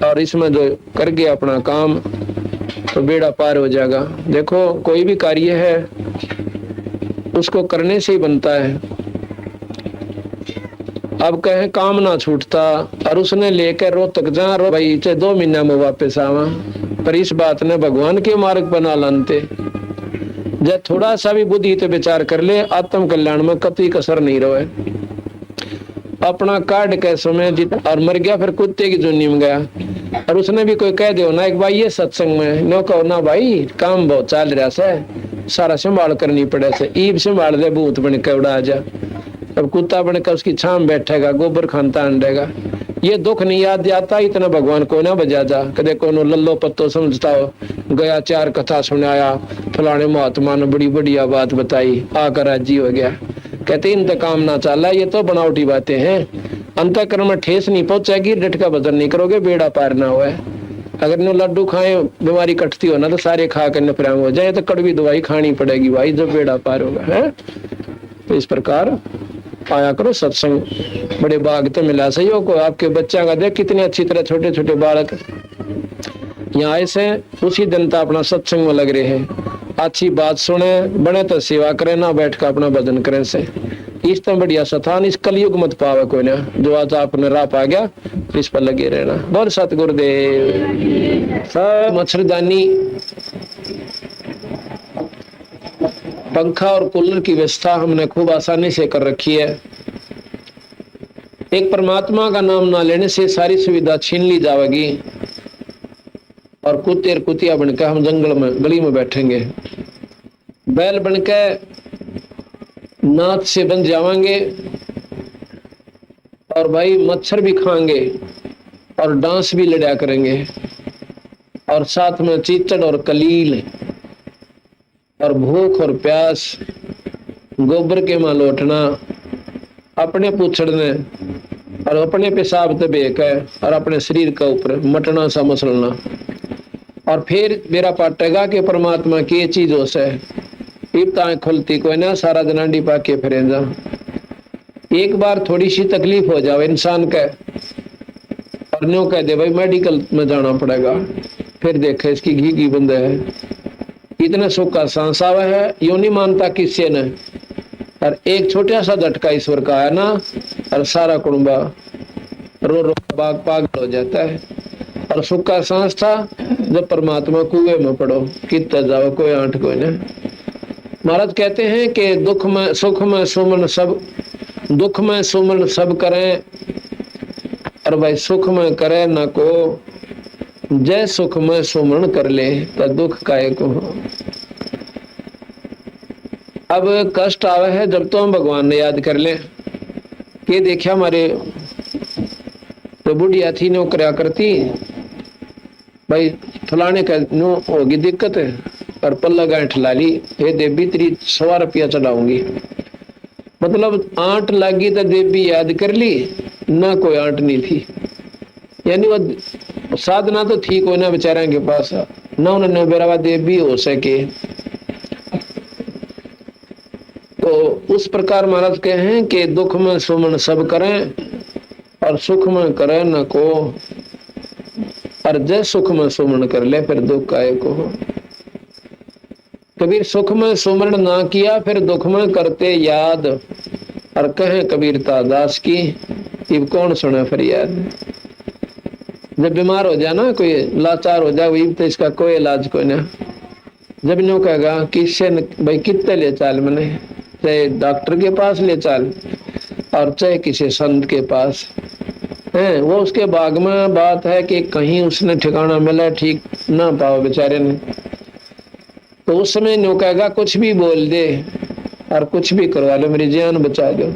Speaker 1: और इसमें जो कर गया अपना काम तो बेड़ा पार हो जाएगा। देखो कोई भी कार्य है उसको करने से ही बनता है। अब कहें काम ना छूटता और उसने लेकर रोहतक जा रो भाई चाहे 2 महीना में वापस आवा, पर इस बात ने भगवान के मार्ग बना लानते। जब थोड़ा सा भी बुद्धि तो विचार कर ले, आत्म कल्याण में कतई कसर नहीं रहे। अपना काट के समय और मर गया, फिर कुत्ते की जुनी में गया। और उसने भी कोई कह दियो ना एक भाई ये सत्संग में नो कहो ना भाई काम बहुत चल रहा से, सारा संभाल करनी पड़े से, ईब संभाल दे भूत बन के उड़ा जा। अब कुत्ता बनकर उसकी छाम बैठेगा, गोबर खानता अंडेगा। ये दुख नहीं याद आता, इतना भगवान को ना बजा जा। कदे कोनो लल्लो पत्तो समझता हो, गया 4 कथा सुनाया, फलाने महात्मा ने बड़ी बढ़िया बात बताई, आकर राजी हो गया। कहते इंतकाम ना चाला, ये तो बनावटी बातें हैं। अंतःकरण में ठेस नहीं पहुंचेगी, डट का भजन नहीं करोगे, बेड़ा पार ना हुआ। अगर नो लड्डू खाए बीमारी कटती हो ना तो सारे खा कर नफराम हो जाए, तो कड़वी दवाई खानी पड़ेगी भाई, जब बेड़ा पार होगा है। तो इस प्रकार आया करो सत्संग, बड़े भाग तो मिला सहयोग को। आपके बच्चा का देख कितने अच्छी तरह छोटे छोटे बालक यहाँ ऐसे उसी दिन तो अपना सत्संग में लग रहे हैं। अच्छी बात सुने, बने तो सेवा करे, ना बैठ कर अपना भजन करे से। इस तरह बढ़िया स्थान इस कलयुग मत पावे कोई ना। जो आज आपने राह पा गया तो इस पर लगे रहना। बोल सतगुरुदेव। सब मच्छरदानी, पंखा और कूलर की व्यवस्था हमने खूब आसानी से कर रखी है। एक परमात्मा का नाम ना लेने से सारी सुविधा छीन ली जाएगी और कुत्ते और कुतिया बनकर हम जंगल में गली में बैठेंगे। बैल बनकर नाथ से बन जावांगे और भाई मच्छर भी खाएंगे और डांस भी लड़ा करेंगे और साथ में चीचड़ और कलील और भूख और प्यास, गोबर के मां लौटना, अपने पूछड़ने और अपने पेशाब ते बेक है और अपने शरीर का ऊपर मटना सा मसलना। और फिर मेरा पाटेगा कि परमात्मा की चीज हो से इब्ता खुलती कोई ना, सारा जनाडी पाके फिरे जा। एक बार थोड़ी सी तकलीफ हो जाए इंसान का और न्यों कह दे भाई मेडिकल में जाना पड़ेगा, फिर देखे इसकी घी की बंद है, इतना सुख का सांस आवा है, यूं नहीं मानता किसी ने। और एक छोटा सा झटका ईश्वर का आया ना और सारा कुटुंबा रो रो बाग पागल हो जाता है। और सुख का सांस था जब परमात्मा कुएं में पड़ो, कितना जाओ कोई आंट कोई ने। महाराज कहते हैं कि दुख में सुख में सुमन सब, दुख में सुमन सब करें और भाई सुख में करे न को, जय सुख में सुमन कर ले तो दुख काहे को हो। अब कष्ट आवे है जब तो हम भगवान ने याद कर ले कि देखिया हमारे तो बुढ़िया थी नो करया करती भाई फलाने का नो होगी दिक्कत है और पल्ला गांठ ला ली, हे देवी तेरी 100 रुपया चढ़ाऊंगी। मतलब आंट लागी तो देवी याद कर ली ना, कोई आंट नहीं थी। यानी वो साधना तो थी कोई ना बेचारा के पास ना, उन्होंने बेरावा देवी हो सके। तो उस प्रकार महाराज कहे हैं कि दुख में सुमन सब करें और सुख में करे न को, और जय सुख में सुमन कर ले फिर दुख काहे को हो। कबीर सुख में सुमरण ना किया फिर दुख में करते याद, और कहे कबीरता दास की इब कौन सुने फरियाद। जब बीमार हो जाना कोई लाचार हो जाए तो इसका कोई इलाज कोई ना। जब न्यू कहेगा किससे भाई कितने ले चाल मैंने, चाहे डॉक्टर के पास ले चाल और चाहे किसी संत के पास है, वो उसके बाग में बात है कि कहीं उसने ठिकाना मिला ठीक ना पाओ बेचारे ने। तो उस समय न्यू कहेगा कुछ भी बोल दे और कुछ भी करवा लो, मेरी जान बचा दो।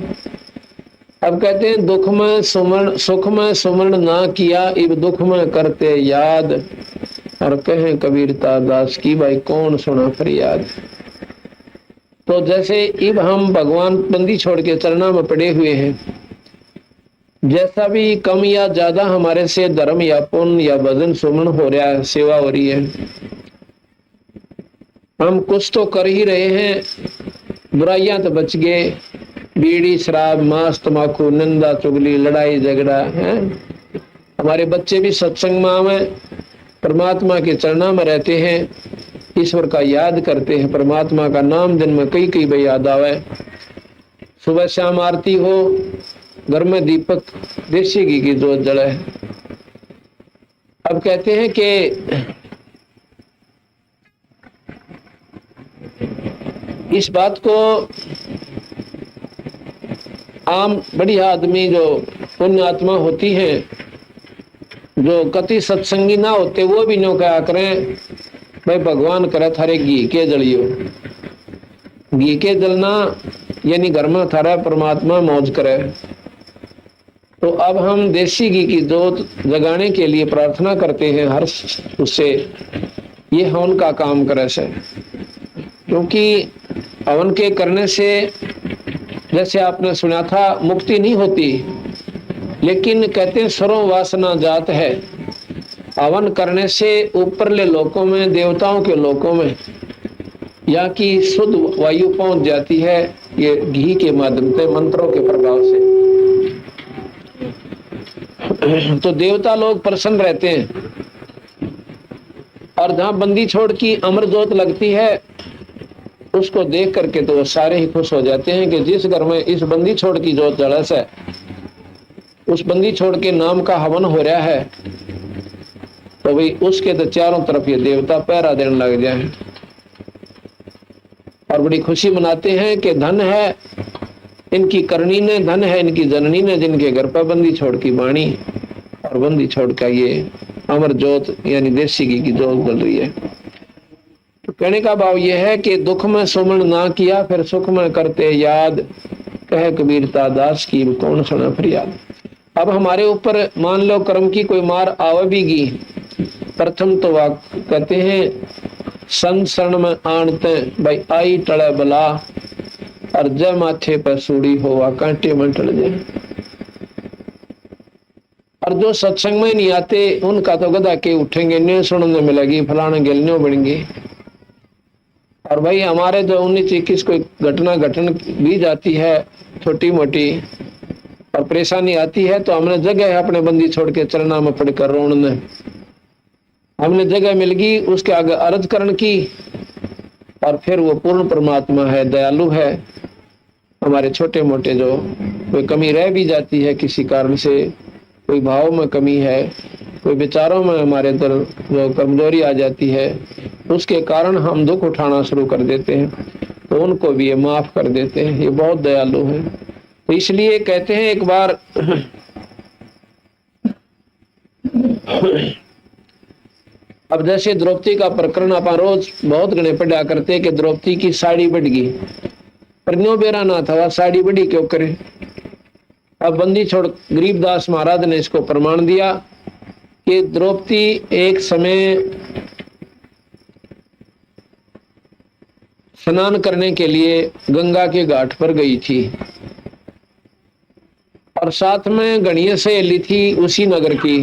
Speaker 1: अब कहते हैं दुख में सुमरण सुख में सुमरण ना किया इब दुख में करते याद, और कहें कबीरता दास की भाई कौन सुना फरियाद। तो जैसे इब हम भगवान बंदी छोड़ के चरणा में पड़े हुए हैं, जैसा भी कम या ज्यादा हमारे से धर्म या पुण्य या भजन सुमन हो रहा है, सेवा हो रही है, हम कुछ तो कर ही रहे हैं, बुराइयां तो बच गए, बीड़ी शराब मांस तंबाकू निंदा चुगली लड़ाई झगड़ा है। हमारे बच्चे भी सत्संग में परमात्मा के चरणा में रहते हैं, ईश्वर का याद करते हैं, परमात्मा का नाम दिन में कई कई बार याद आवे। सुबह शाम आरती हो, घर में दीपक देसी घी की जोत जले। अब कहते हैं कि इस बात को आम बढ़िया आदमी जो पुण्य आत्मा होती है, जो कति सत्संगी ना होते, वो भी नो क्या करें भाई भगवान करे थारे घी के जलियो। घी के जलना यानी घर में थारा परमात्मा मौज करे। तो अब हम देसी घी की जोत जगाने के लिए प्रार्थना करते हैं हर उससे, ये हवन का काम करे से। क्योंकि हवन के करने से जैसे आपने सुना था मुक्ति नहीं होती, लेकिन कहते हैं सर्व वासना जात है। हवन करने से ऊपरले लोकों में, देवताओं के लोकों में यहाँ की शुद्ध वायु पहुंच जाती है, ये घी के माध्यम से, मंत्रों के प्रभाव से। तो देवता लोग प्रसन्न रहते हैं। और जहां बंदी छोड़ की अमर ज्योत लगती है उसको देख करके तो वो सारे ही खुश हो जाते हैं कि जिस घर में इस बंदी छोड़ की जोत जलस है, उस बंदी छोड़ के नाम का हवन हो रहा है, तो भाई उसके तो चारों तरफ ये देवता पहरा देने लग जाए और बड़ी खुशी मनाते हैं कि धन है इनकी करनी ने, धन है इनकी जननी ने, जिनके घर पर बंदी छोड़ की बाणी और बंदी छोड़ का ये अमर जोत यानी देसी घी की जोत जल रही है। तो कहने का भाव यह है कि दुख में सुमन ना किया, फिर सुख में करते याद, कह कबीरता दास की कौन सुना फरियाद। अब हमारे ऊपर मान लो कर्म की कोई मार आवेगी, प्रथम तो वाक कहते हैं संत शरण में आणते भाई आई टले बला, और जय माथे पर सूड़ी होवा कांटे में टल जाए। और जो सत्संग में नहीं आते उनका तो गदा के उठेंगे, न्यू सुनने मिलेगी, फलाने गिलने बनेंगे। और भाई हमारे जो 19-21 कोई घटना घटन भी जाती है छोटी मोटी और परेशानी आती है, तो हमने जगह है अपने बंदी छोड़ के चरना में पड़कर रोने, हमने जगह मिल गई उसके आगे अर्ज करण की। और फिर वो पूर्ण परमात्मा है, दयालु है। हमारे छोटे मोटे जो कोई कमी रह भी जाती है किसी कारण से, कोई भाव में कमी है, कोई विचारों में हमारे अंदर जो कमजोरी आ जाती है, उसके कारण हम दुख उठाना शुरू कर देते हैं, तो उनको भी ये माफ कर देते हैं। ये बहुत दयालु है। तो इसलिए कहते हैं एक बार अब जैसे द्रौपदी का प्रकरण आप रोज बहुत गणे पढ़ा करते कि द्रौपदी की साड़ी बढ़ गई, पर न्यो बेरा ना था, वह साड़ी बढ़ी क्यों करे। अब बंदी छोड़ गरीबदास महाराज ने इसको प्रमाण दिया कि द्रौपदी एक समय स्नान करने के लिए गंगा के घाट पर गई थी और साथ में गणिया सहेली थी उसी नगर की।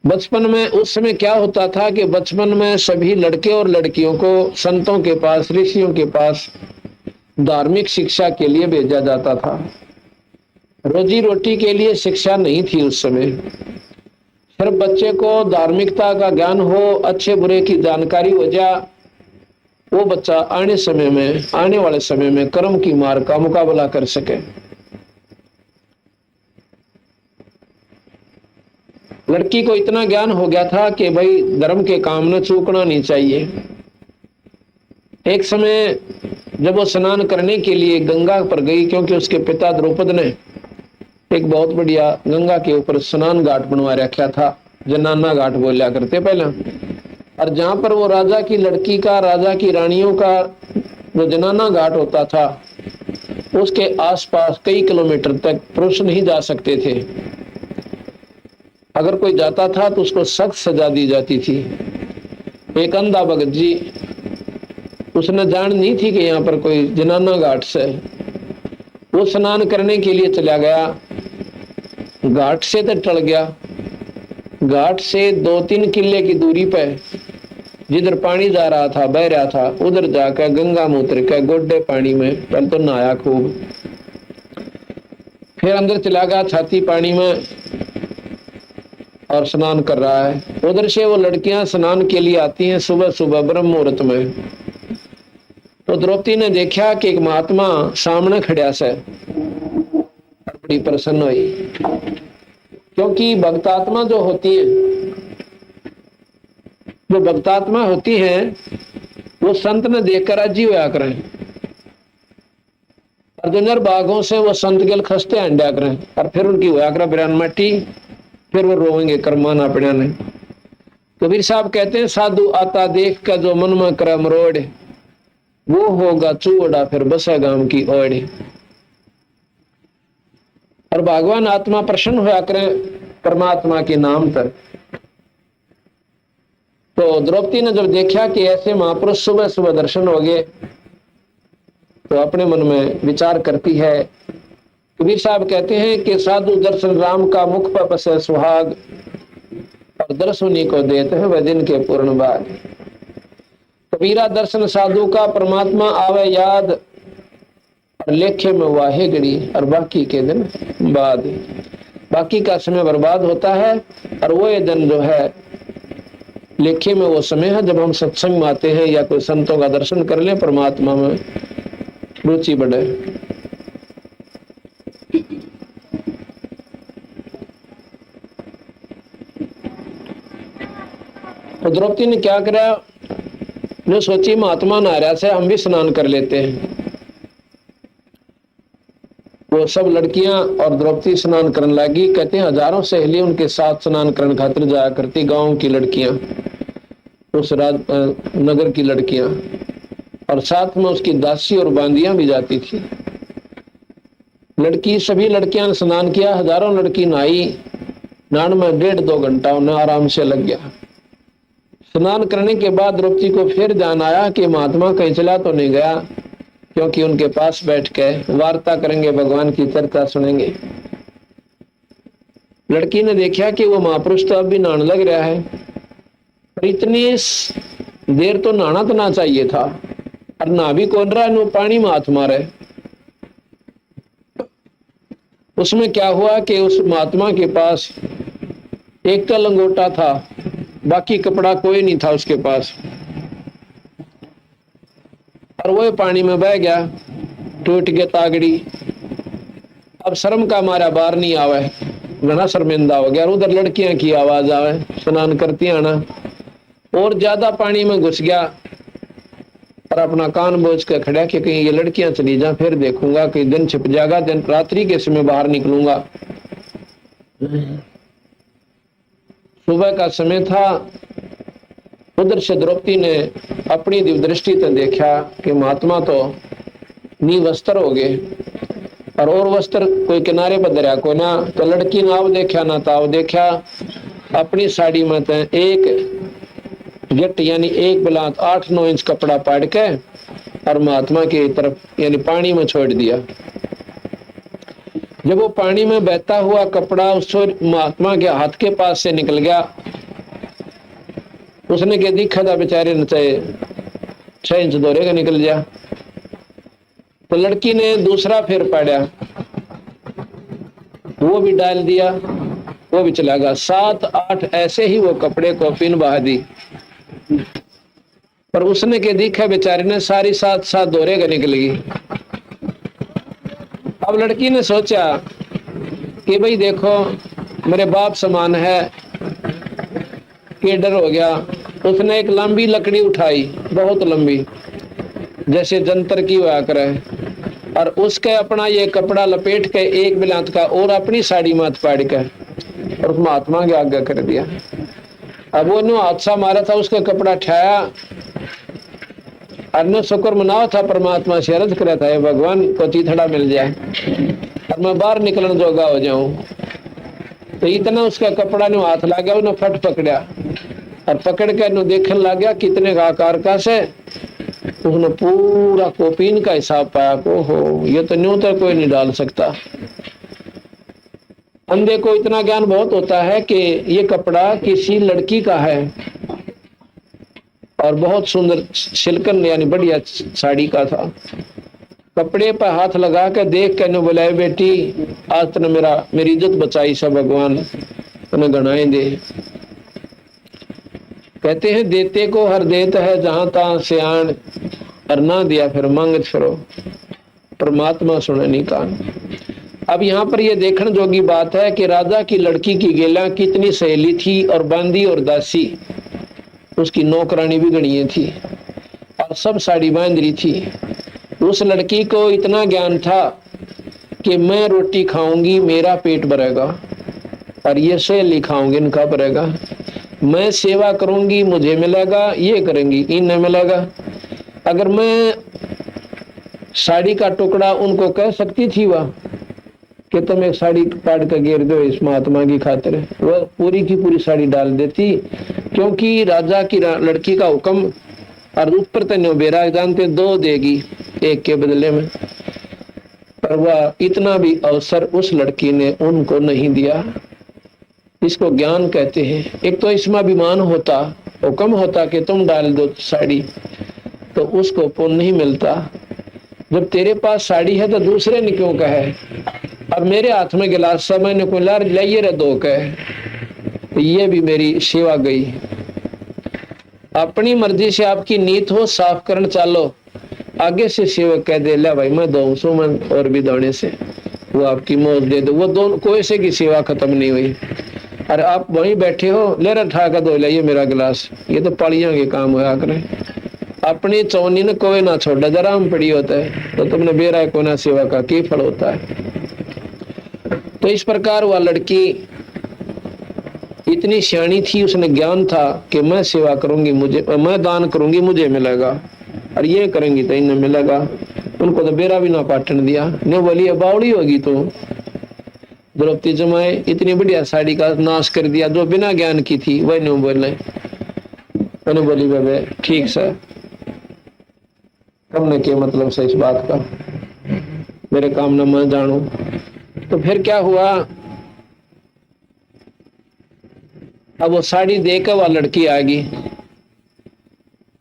Speaker 1: बचपन में उस समय क्या होता था कि बचपन में सभी लड़के और लड़कियों को संतों के पास, ऋषियों के पास धार्मिक शिक्षा के लिए भेजा जाता था। रोजी रोटी के लिए शिक्षा नहीं थी उस समय। सिर्फ बच्चे को धार्मिकता का ज्ञान हो, अच्छे बुरे की जानकारी हो जा, वो बच्चा आने वाले समय में कर्म की मार का मुकाबला कर सके। लड़की को इतना ज्ञान हो गया था कि भाई धर्म के काम में चूकना नहीं चाहिए। एक समय जब वो स्नान करने के लिए गंगा पर गई, क्योंकि उसके पिता द्रौपद ने एक बहुत बढ़िया गंगा के ऊपर स्नान घाट बनवा रखा था, जनाना घाट बोला करते पहले। और जहां पर वो राजा की लड़की का, राजा की रानियों का जो जनाना घाट होता था, उसके आसपास कई किलोमीटर तक पुरुष नहीं जा सकते थे। अगर कोई जाता था तो उसको सख्त सजा दी जाती थी। एक अंधा भगत जी, उसने जान नहीं थी कि यहाँ पर कोई जनाना घाट से, वो स्नान करने के लिए चला गया। घाट से तो टल गया, घाट से 2-3 किले की दूरी पे जिधर पानी जा रहा था, बह रहा था, उधर जाकर गंगा मूत्र के गोड्डे पानी में पहले तो नहाया खूब, फिर अंदर चला गया छाती पानी में और स्नान कर रहा है। उधर से वो लड़कियां स्नान के लिए आती हैं सुबह सुबह ब्रह्म मुहूर्त में। तो द्रौपदी ने देखा कि एक महात्मा सामने खड़ा से, बड़ी प्रसन्न हुई, क्योंकि भक्तात्मा जो होती है, जो भक्तात्मा होती है, वो संत ने देखकर राजी होया करें और जो निर्भागों से वो संत के खस्ते अंडा करें और फिर उनकी होया करें बिरान मट्टी, फिर वो रोएंगे कर्माना पड़ा ने। कबीर साहब कहते हैं साधु आता देख कर जो मन में करे मरोड़, वो होगा चूड़ा फिर बसा गांव की ओढ़। और भगवान आत्मा प्रसन्न होया करे परमात्मा के नाम पर। तो द्रौपदी ने जब देखा कि ऐसे महापुरुष सुबह सुबह दर्शन हो गए, तो अपने मन में विचार करती है। कबीर साहब कहते हैं कि साधु दर्शन राम का मुख पर बसे सुहाग, और दर्शनी को देते हैं वह दिन के पूर्ण भाग। कबीरा दर्शन साधु का परमात्मा आवे याद, और लेखे में वाहे गड़ी और बाकी के दिन बाद। बाकी का समय बर्बाद होता है और वो ये दिन जो है लेखे में वो समय है जब हम सत्संग में आते हैं या कोई संतों का दर्शन कर लें, परमात्मा में रुचि बढ़े। तो द्रौपदी ने क्या करा, ने सोची महात्मा नहा रहा से हम भी स्नान कर लेते हैं। वो सब लड़कियां और द्रौपदी स्नान करने लगी। कहते हैं हजारों सहेली उनके साथ स्नान करने खातिर जाया करती, गांव की लड़कियां, उस नगर की लड़कियां, और साथ में उसकी दासी और बांदियां भी जाती थी। लड़की सभी लड़कियां ने स्नान किया, हजारों लड़की नहाई। नहाने में 1.5-2 घंटा उन्हें आराम से लग गया। स्नान करने के बाद द्रौपदी को फिर ध्यान आया कि महात्मा कहीं चला तो नहीं गया, क्योंकि उनके पास बैठ के वार्ता करेंगे, भगवान की चर्चा सुनेंगे। लड़की ने देखा कि वो महापुरुष तो अब भी नहाने लग रहा है, पर इतनी देर तो नहाना तो ना चाहिए था, और नहा भी कौन रहा है, पानी में हाथ मारे। उसमें क्या हुआ कि उस महात्मा के पास एक का लंगोटा था, बाकी कपड़ा कोई नहीं था उसके पास, और वो पानी में बह गया, टूट गया तागड़ी। अब शर्म का मारा बाहर नहीं आवे, घना शर्मिंदा हो गया। उधर लड़कियां की आवाज आवे, स्नान करती आना, और ज्यादा पानी में घुस गया, और अपना कान बोझ कर खड़ा कि कहीं ये लड़कियां चली जा, फिर देखूंगा कि दिन छिप जाएगा, दिन रात्रि के समय बाहर निकलूंगा। सुबह का समय था। उधर से द्रौपदी ने अपनी दिव्य दृष्टि से देखा कि महात्मा तो निवस्त्र हो गए, और वस्त्र कोई किनारे पर दरिया को ना। तो लड़की ने अब देखा ना ताव देखा, अपनी साड़ी में तो एक जट यानी एक बिलात 8-9 इंच कपड़ा पाड़ के और महात्मा की तरफ यानी पानी में छोड़ दिया। जब वो पानी में बहता हुआ कपड़ा उस महात्मा के हाथ के पास से निकल गया, उसने क्या दिखा था बेचारे ने 6 इंच दोरे का निकल गया। तो लड़की ने दूसरा फिर पाड़ा, वो भी डाल दिया, वो भी चला गया। 7-8 ऐसे ही वो कपड़े को पिन बहा दी, पर उसने क्या दिखा बेचारे ने सारी 7 दोरे का निकल गई। अब लड़की ने सोचा कि भाई देखो मेरे बाप समान है, कि डर हो गया। उसने एक लंबी लकड़ी उठाई, बहुत लंबी, जैसे जंतर की हुआ करे, और उसके अपना ये कपड़ा लपेट के एक बिलात का और अपनी साड़ी माथ पाड़ के और महात्मा के आगे कर दिया। अब वो नो हादसा मारा था, उसका कपड़ा ठाया, और शुक्र मनाओ था, परमात्मा से अर्ज करा था भगवान को तीथड़ा मिल जाए और मैं बाहर निकलने जोगा हो जाऊं। तो इतना उसका कपड़ा ने हाथ ला गया, उन्हें फट पकड़ा और पकड़ के नो देखने लग गया कितने का आकार का से। उसने पूरा कोपीन का हिसाब पाया को हो, ये तो न्यू तो कोई नहीं डाल सकता। अंधे को इतना ज्ञान बहुत होता है कि ये कपड़ा किसी लड़की का है और बहुत सुंदर सिल्कन यानी बढ़िया साड़ी का था। कपड़े पर हाथ लगा के देख के बोला बेटी आज तूने मेरी इज्जत बचाई, सब भगवान तूने गणाए दे। कहते हैं देते को हर देत है, जहां तहां सियाण, और ना दिया फिर मांगत फिरो, परमात्मा सुने नहीं कान। अब यहाँ पर यह देखने जोगी बात है कि राजा की लड़की की गेला कितनी सहेली थी, और बांदी और दासी उसकी नौकरानी भी गणिये थी, और सब साड़ी बांध रही थी। उस लड़की को इतना ज्ञान था कि मैं रोटी खाऊंगी मेरा पेट भरेगा, और ये सहेली खाऊंगी इनका भरेगा। मैं सेवा करूंगी मुझे मिलेगा, ये करेंगी इन्हें मिलेगा। अगर मैं साड़ी का टुकड़ा उनको कह सकती थी वह कि तुम एक साड़ी पाड़ कर गिर दो इस महात्मा की खातिर, वह पूरी की पूरी साड़ी डाल देती, क्योंकि राजा की लड़की का हुक्म। और ऊपर तक बेरा जानते 2 देगी एक के बदले में, पर वह इतना भी अवसर उस लड़की ने उनको नहीं दिया। इसको ज्ञान कहते हैं। एक तो इसमें अभिमान होता, हुक्म होता कि तुम डाल दो साड़ी, तो उसको पुण्य नहीं मिलता। जब तेरे पास साड़ी है तो दूसरे ने क्यों कहे, अब मेरे हाथ में गिलास सब मैंने कोई लाइए रे 2 कहे, तो ये भी मेरी सेवा गई। अपनी मर्जी से आपकी नीत हो, साफ करन चालो, आगे से सेवक कह दे ले भाई मैं दो सुमन और भी दौड़े से, वो आपकी मौज दे दो, वो दोनों कोई से की सेवा खत्म नहीं हुई। अरे आप वहीं बैठे हो, ले रहा ठा कर दो लाइए मेरा गिलास, ये तो पड़ियों के काम होया करें। अपनी चौनी ने कोई ना छोड़ा, जरा हम पड़ी होता है तो तुमने बेरा को ना सेवा का की फल होता है। तो इस प्रकार वह लड़की इतनी सियाणी थी, उसने ज्ञान था कि मैं सेवा करूंगी मुझे, मैं दान करूंगी मुझे मिलेगा, और ये करेंगी तो इन्हें मिलेगा। उनको तो बेरा भी ना पाटन दिया, ने बोली बावड़ी होगी तो द्रौपदी जमाए इतनी बढ़िया साड़ी का नाश कर दिया, जो बिना ज्ञान की थी वही नहीं बोले। मैंने बोली बाबे ठीक सर, तुमने क्या मतलब से इस बात का, मेरे काम न मैं जानू। तो फिर क्या हुआ, अब वो साड़ी देकर वह लड़की आ गई,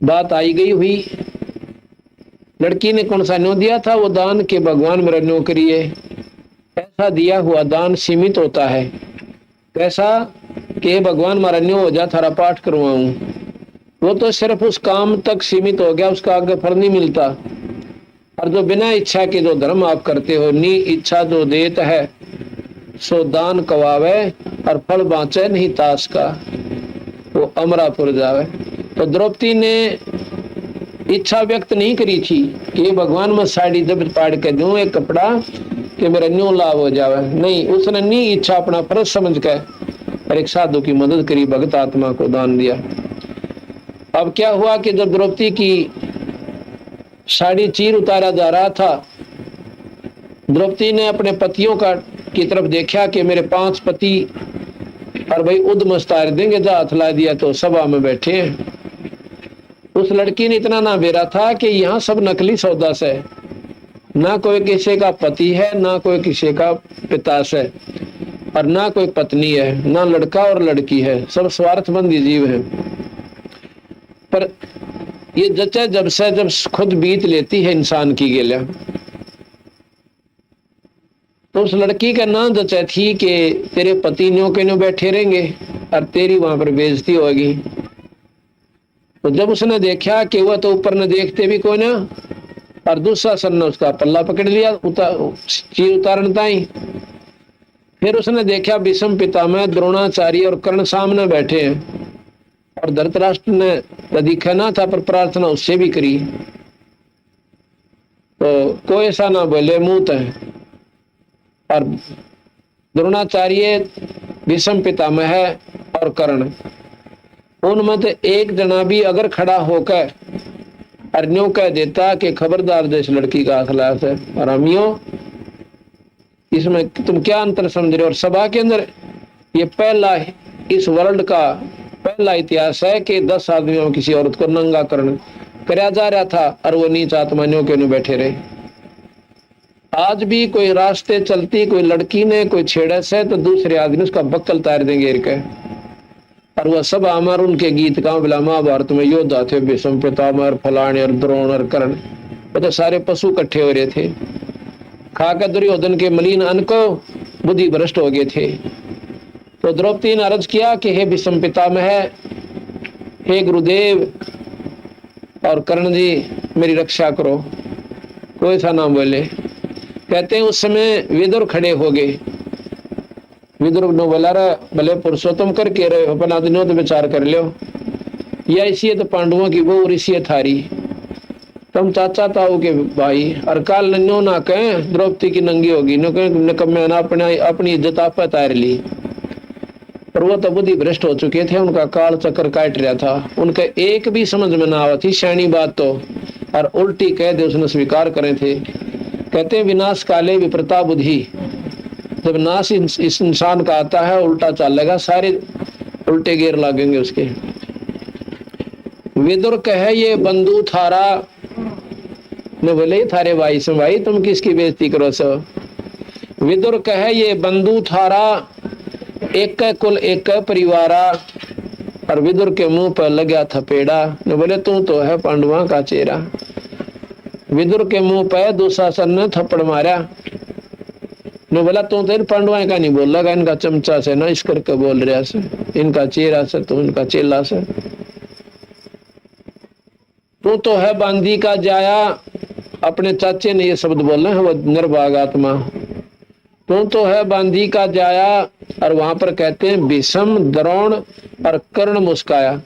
Speaker 1: बात आई गई हुई। लड़की ने कौन सा न्यों दिया था, वो दान के भगवान मेरा न्यों करिए। ऐसा दिया हुआ दान सीमित होता है, कैसा कि भगवान मारा न्यों हो जा थारा पाठ करवाऊं, वो तो सिर्फ उस काम तक सीमित हो गया, उसका आगे फल नहीं मिलता। और जो बिना इच्छा के जो धर्म आप करते हो, नी इच्छा जो देत है सो दान कवावे, और फल बाँचे नहीं ताश का, वो अमरापुर जावे। तो द्रौपदी ने इच्छा व्यक्त नहीं करी थी कि भगवान मैं साड़ी जब पाड़ के दूं एक कपड़ा कि मेरा न्यू लाभ हो जावे, नहीं, उसने नहीं इच्छा अपना फर्ज समझ के और एक साधु की मदद करी, भगत आत्मा को दान दिया। अब क्या हुआ कि जब द्रौपदी की साड़ी चीर उतारा जा रहा था, द्रौपदी ने अपने पतियों का की तरफ देखा कि मेरे 5 पति और भाई उद्मस्तार देंगे, जा हाथ ला दिया तो सभा में बैठे हैं। उस लड़की ने इतना ना बेरा था कि यहाँ सब नकली सौदा से, ना कोई किसी का पति है, ना कोई किसी का पिता से, और ना कोई पत्नी है, ना लड़का और लड़की है, सब स्वार्थबंदी जीव है। पर ये जचा जब से जब खुद बीत लेती है इंसान की गेला, तो उस लड़की का नाम जचा थी कि तेरे पति न्यों के न्यों बैठे रहेंगे और तेरी वहां पर बेइज्जती होगी। तो जब उसने देखा कि वह तो ऊपर न देखते भी कोई ना, और दुशासन ने उसका पल्ला पकड़ लिया चीर उतारन ताई। फिर उसने देखा भीष्म पितामह, द्रोणाचार्य और कर्ण सामने बैठे हैं, और धृतराष्ट्र ने दिखा ना था पर प्रार्थना उससे भी करी, तो कोई ऐसा ना बोले मुंह है। और द्रोणाचार्य, भीष्म पितामह और कर्ण, उनमें से एक जना भी अगर खड़ा होकर अर्न्यों कह देता कि खबरदार देश लड़की का खिलाफ है, और अमियों इसमें तुम क्या अंतर समझ रहे हो। और सभा के अंदर ये पहला इस वर्ल्ड का पहला इतिहास है कि 10 आदमियों में किसी औरत को नंगा करण कराया जा रहा था, और वो नीच आत्मानियों के बैठे रहे। आज भी कोई रास्ते चलती कोई लड़की ने कोई छेड़े से, तो दूसरे आदमी उसका बक्कल तार देंगे के, और वह सब अमर उनके गीत का बिला महाभारत में योद्धा थे, भीष्म पितामह, फलाने और द्रोण और कर्ण, वो तो सारे पशु इकट्ठे हो रहे थे, खाकर दुर्योधन के मलिन अन्न को बुद्धि भ्रष्ट हो गए थे। तो द्रौपदी ने अर्ज किया कि हे भीष्म पितामह, हे गुरुदेव और कर्ण जी मेरी रक्षा करो। कोई सा नाम बोले। कहते हैं उस समय विदुर खड़े हो गए। विदुर ने बोला भले पुरुषोत्तम करके रहे हो, अपन आदमियों तो विचार कर लो, या इसी तो पांडवों की वो और इसी थारी, तुम चाचा ताऊ के भाई, और काल नो ना कहें द्रौपदी की नंगी होगी, नो कहें अपनी इज्जत आप तार ली। पर वो तो बुद्धि भ्रष्ट हो चुके थे, उनका काल चक्कर काट रहा था, उनका एक भी समझ में ना आवा थी शैनी बात तो, और उल्टी कह दे उसने स्वीकार करे थे। कहते हैं विनाश काले विप्रता बुद्धि, जब नाश इस इंसान का आता है उल्टा चलेगा, सारे उल्टे गेर लगेंगे उसके। विदुर कहे ये बंधु थारा, ने बोले थारे भाई से भाई तुम किसकी बेइज्जती करो सो। विदुर कहे ये बंधु थारा, एक कुल एक परिवारा, और विदुर के मुंह पर लगा थपेड़ा, ने बोले तू तो है पांडवा का चेहरा। विदुर के मुंह पर दुशासन ने थप्पड़ मारा, ने बोला तू तो पांडवा का नहीं बोल लगा, इनका चमचा से ना इस करके बोल रहा से, इनका चेहरा से तो इनका चेला से। तू तो है बांदी का जाया, अपने चाचे ने ये शब्द बोलना है, वो निर्भाग आत्मा, तू तो है बांदी का जाया। और वहां पर कहते हैं भीष्म, द्रोण और कर्ण मुस्काया।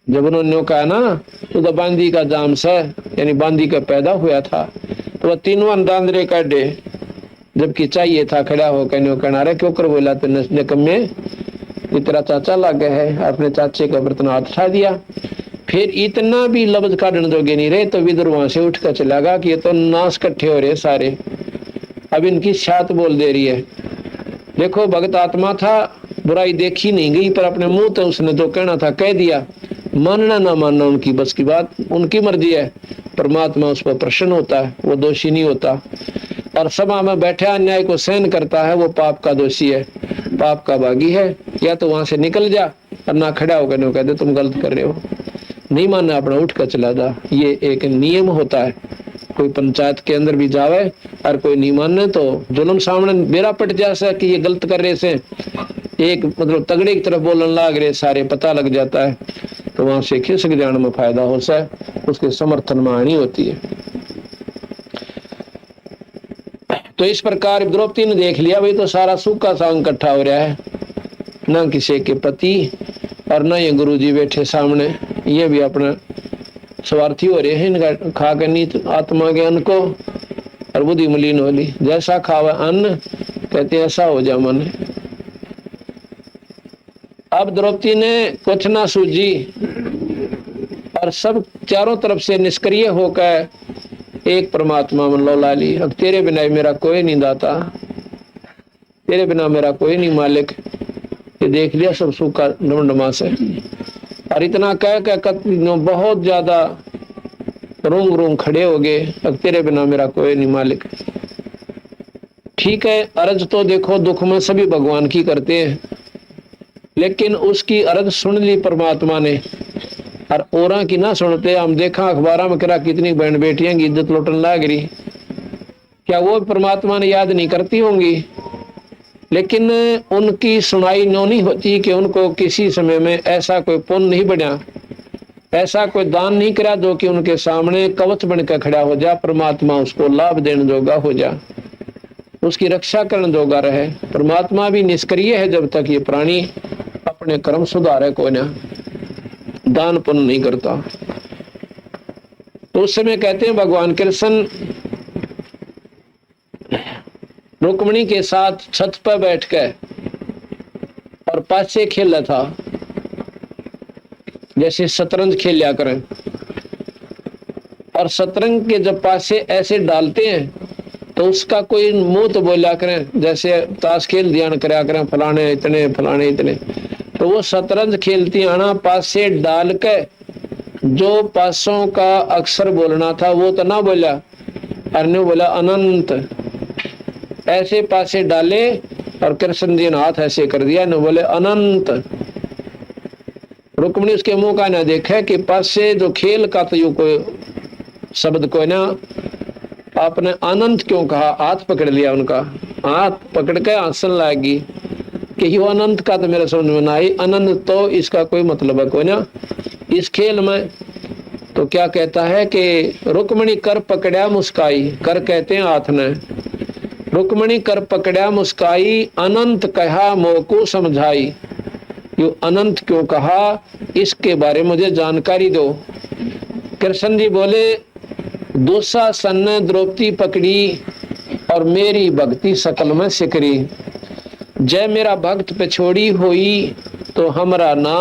Speaker 1: जब उन्होंने कहा ना तो बांदी का जाम से, यानी बांदी का पैदा हुआ था, तो वह तीनों अंदांद्रे काटे, जबकि चाहिए था खड़ा हो कहना रे क्यों कर बोला तो निकम्मे, तेरा चाचा लागे है। अपने चाचे का बर्तन हाथ उठा दिया। फिर इतना भी लफ्ज काटने जोगे नहीं रहे तो विदुर वहां से उठ कर चला गया कि ये तो नाश इकट्ठे हो रहे सारे, अब इनकी छात बोल दे रही है। देखो भगत आत्मा था, बुराई देखी नहीं गई, पर अपने मुंह तो उसने जो कहना था कह दिया। मानना ना मानना उनकी बस की बात, उनकी मर्जी है। परमात्मा उस पर प्रसन्न होता है, वो दोषी नहीं होता। और सभा में बैठे अन्याय को सहन करता है, वो पाप का दोषी है, पाप का भागी है। या तो वहां से निकल जा और ना खड़ा होकर कहते तुम गलत कर रहे हो, नहीं मानना अपना उठ कर चला जा। ये एक नियम होता है, कोई पंचायत के अंदर भी जावे और कोई नहीं माने तो जुल्म सामने मेरा पट जा कि ये गलत कर रहे से, एक मतलब तगड़े की तरफ बोलने लग रहे सारे पता लग जाता है, तो वहां से खिसक जाने में फायदा होता है, उसके समर्थन में आनी होती है। तो इस प्रकार द्रौपदी ने देख लिया भाई तो सारा सूखा सांग इकट्ठा हो रहा है, ना किसी के पति और ना ये गुरुजी बैठे सामने, ये भी अपना स्वार्थी हो रहे हैं, इनका खा के नीत आत्मा के अन्न को और बुद्धि मलिन होली। जैसा खावा अन्न कहते ऐसा हो जा मन। अब द्रौपदी ने कुछ ना सूझी और सब चारों तरफ से निष्क्रिय होकर एक परमात्मा में लौला ली। अब तेरे बिना मेरा कोई नहीं दाता, तेरे बिना मेरा कोई नहीं मालिक। ये देख लिया सब सूखा डमडमा से, और इतना कह के बहुत ज्यादा रूंग रूंग खड़े हो गए। अब तेरे बिना मेरा कोई नहीं मालिक। ठीक है, अर्ज तो देखो दुख में सभी भगवान की करते हैं, लेकिन उसकी अर्ज सुन ली परमात्मा ने और औरा की ना सुनते। हम देखा अखबार में करा कितनी बहन बेटियां की इज्जत लुटन लग रही, क्या वो परमात्मा ने याद नहीं करती होंगी? लेकिन उनकी सुनाई नो नहीं होती कि उनको किसी समय में ऐसा कोई पुण्य नहीं बढ़ा, ऐसा कोई दान नहीं करा जो कि उनके सामने कवच बनकर खड़ा हो जा, परमात्मा उसको लाभ देने जोगा हो जा, उसकी रक्षा करने जोगा रहे। परमात्मा भी निष्क्रिय है जब तक ये प्राणी अपने कर्म सुधारे को ना दान पुण्य नहीं करता। तो उस समय कहते हैं भगवान कृष्ण रुक्मिणी के साथ छत पर बैठकर और पासे खेला था, जैसे शतरंज खेल लिया करें। और शतरंज के जब पासे ऐसे डालते हैं तो उसका कोई मुंह तो बोला करें, जैसे ताश खेल दिया करा करें फलाने इतने फलाने इतने। तो वो शतरंज खेलती आना पासे डाल के जो पासों का अक्षर बोलना था वो तो ना बोला, अरने बोला अनंत। ऐसे पासे डाले और कृष्ण जी ने हाथ ऐसे कर दिया, न बोले अनंत। रुक्मिणी उसके मुंह का ना देखे कि पासे जो खेल का तो यू कोई शब्द को ना आपने अनंत क्यों कहा। हाथ पकड़ लिया उनका, हाथ पकड़ के हंसन लगी कि यो अनंत का तो मेरा समझ में ना आई, अनंत तो इसका कोई मतलब है कोई ना इस खेल में। तो क्या कहता है कि रुक्मिणी कर पकड़ा मुस्काई, कर कहते हैं हाथ ने, रुक्मिणी कर पकड़ा मुस्काई, अनंत कहा मोको समझाई। यो अनंत क्यों कहा इसके बारे में मुझे जानकारी दो। कृष्ण जी बोले दुशासन ने द्रौपदी पकड़ी और मेरी भक्ति सकल में सिकरी। जय मेरा भक्त पे छोड़ी हुई तो हमारा नाम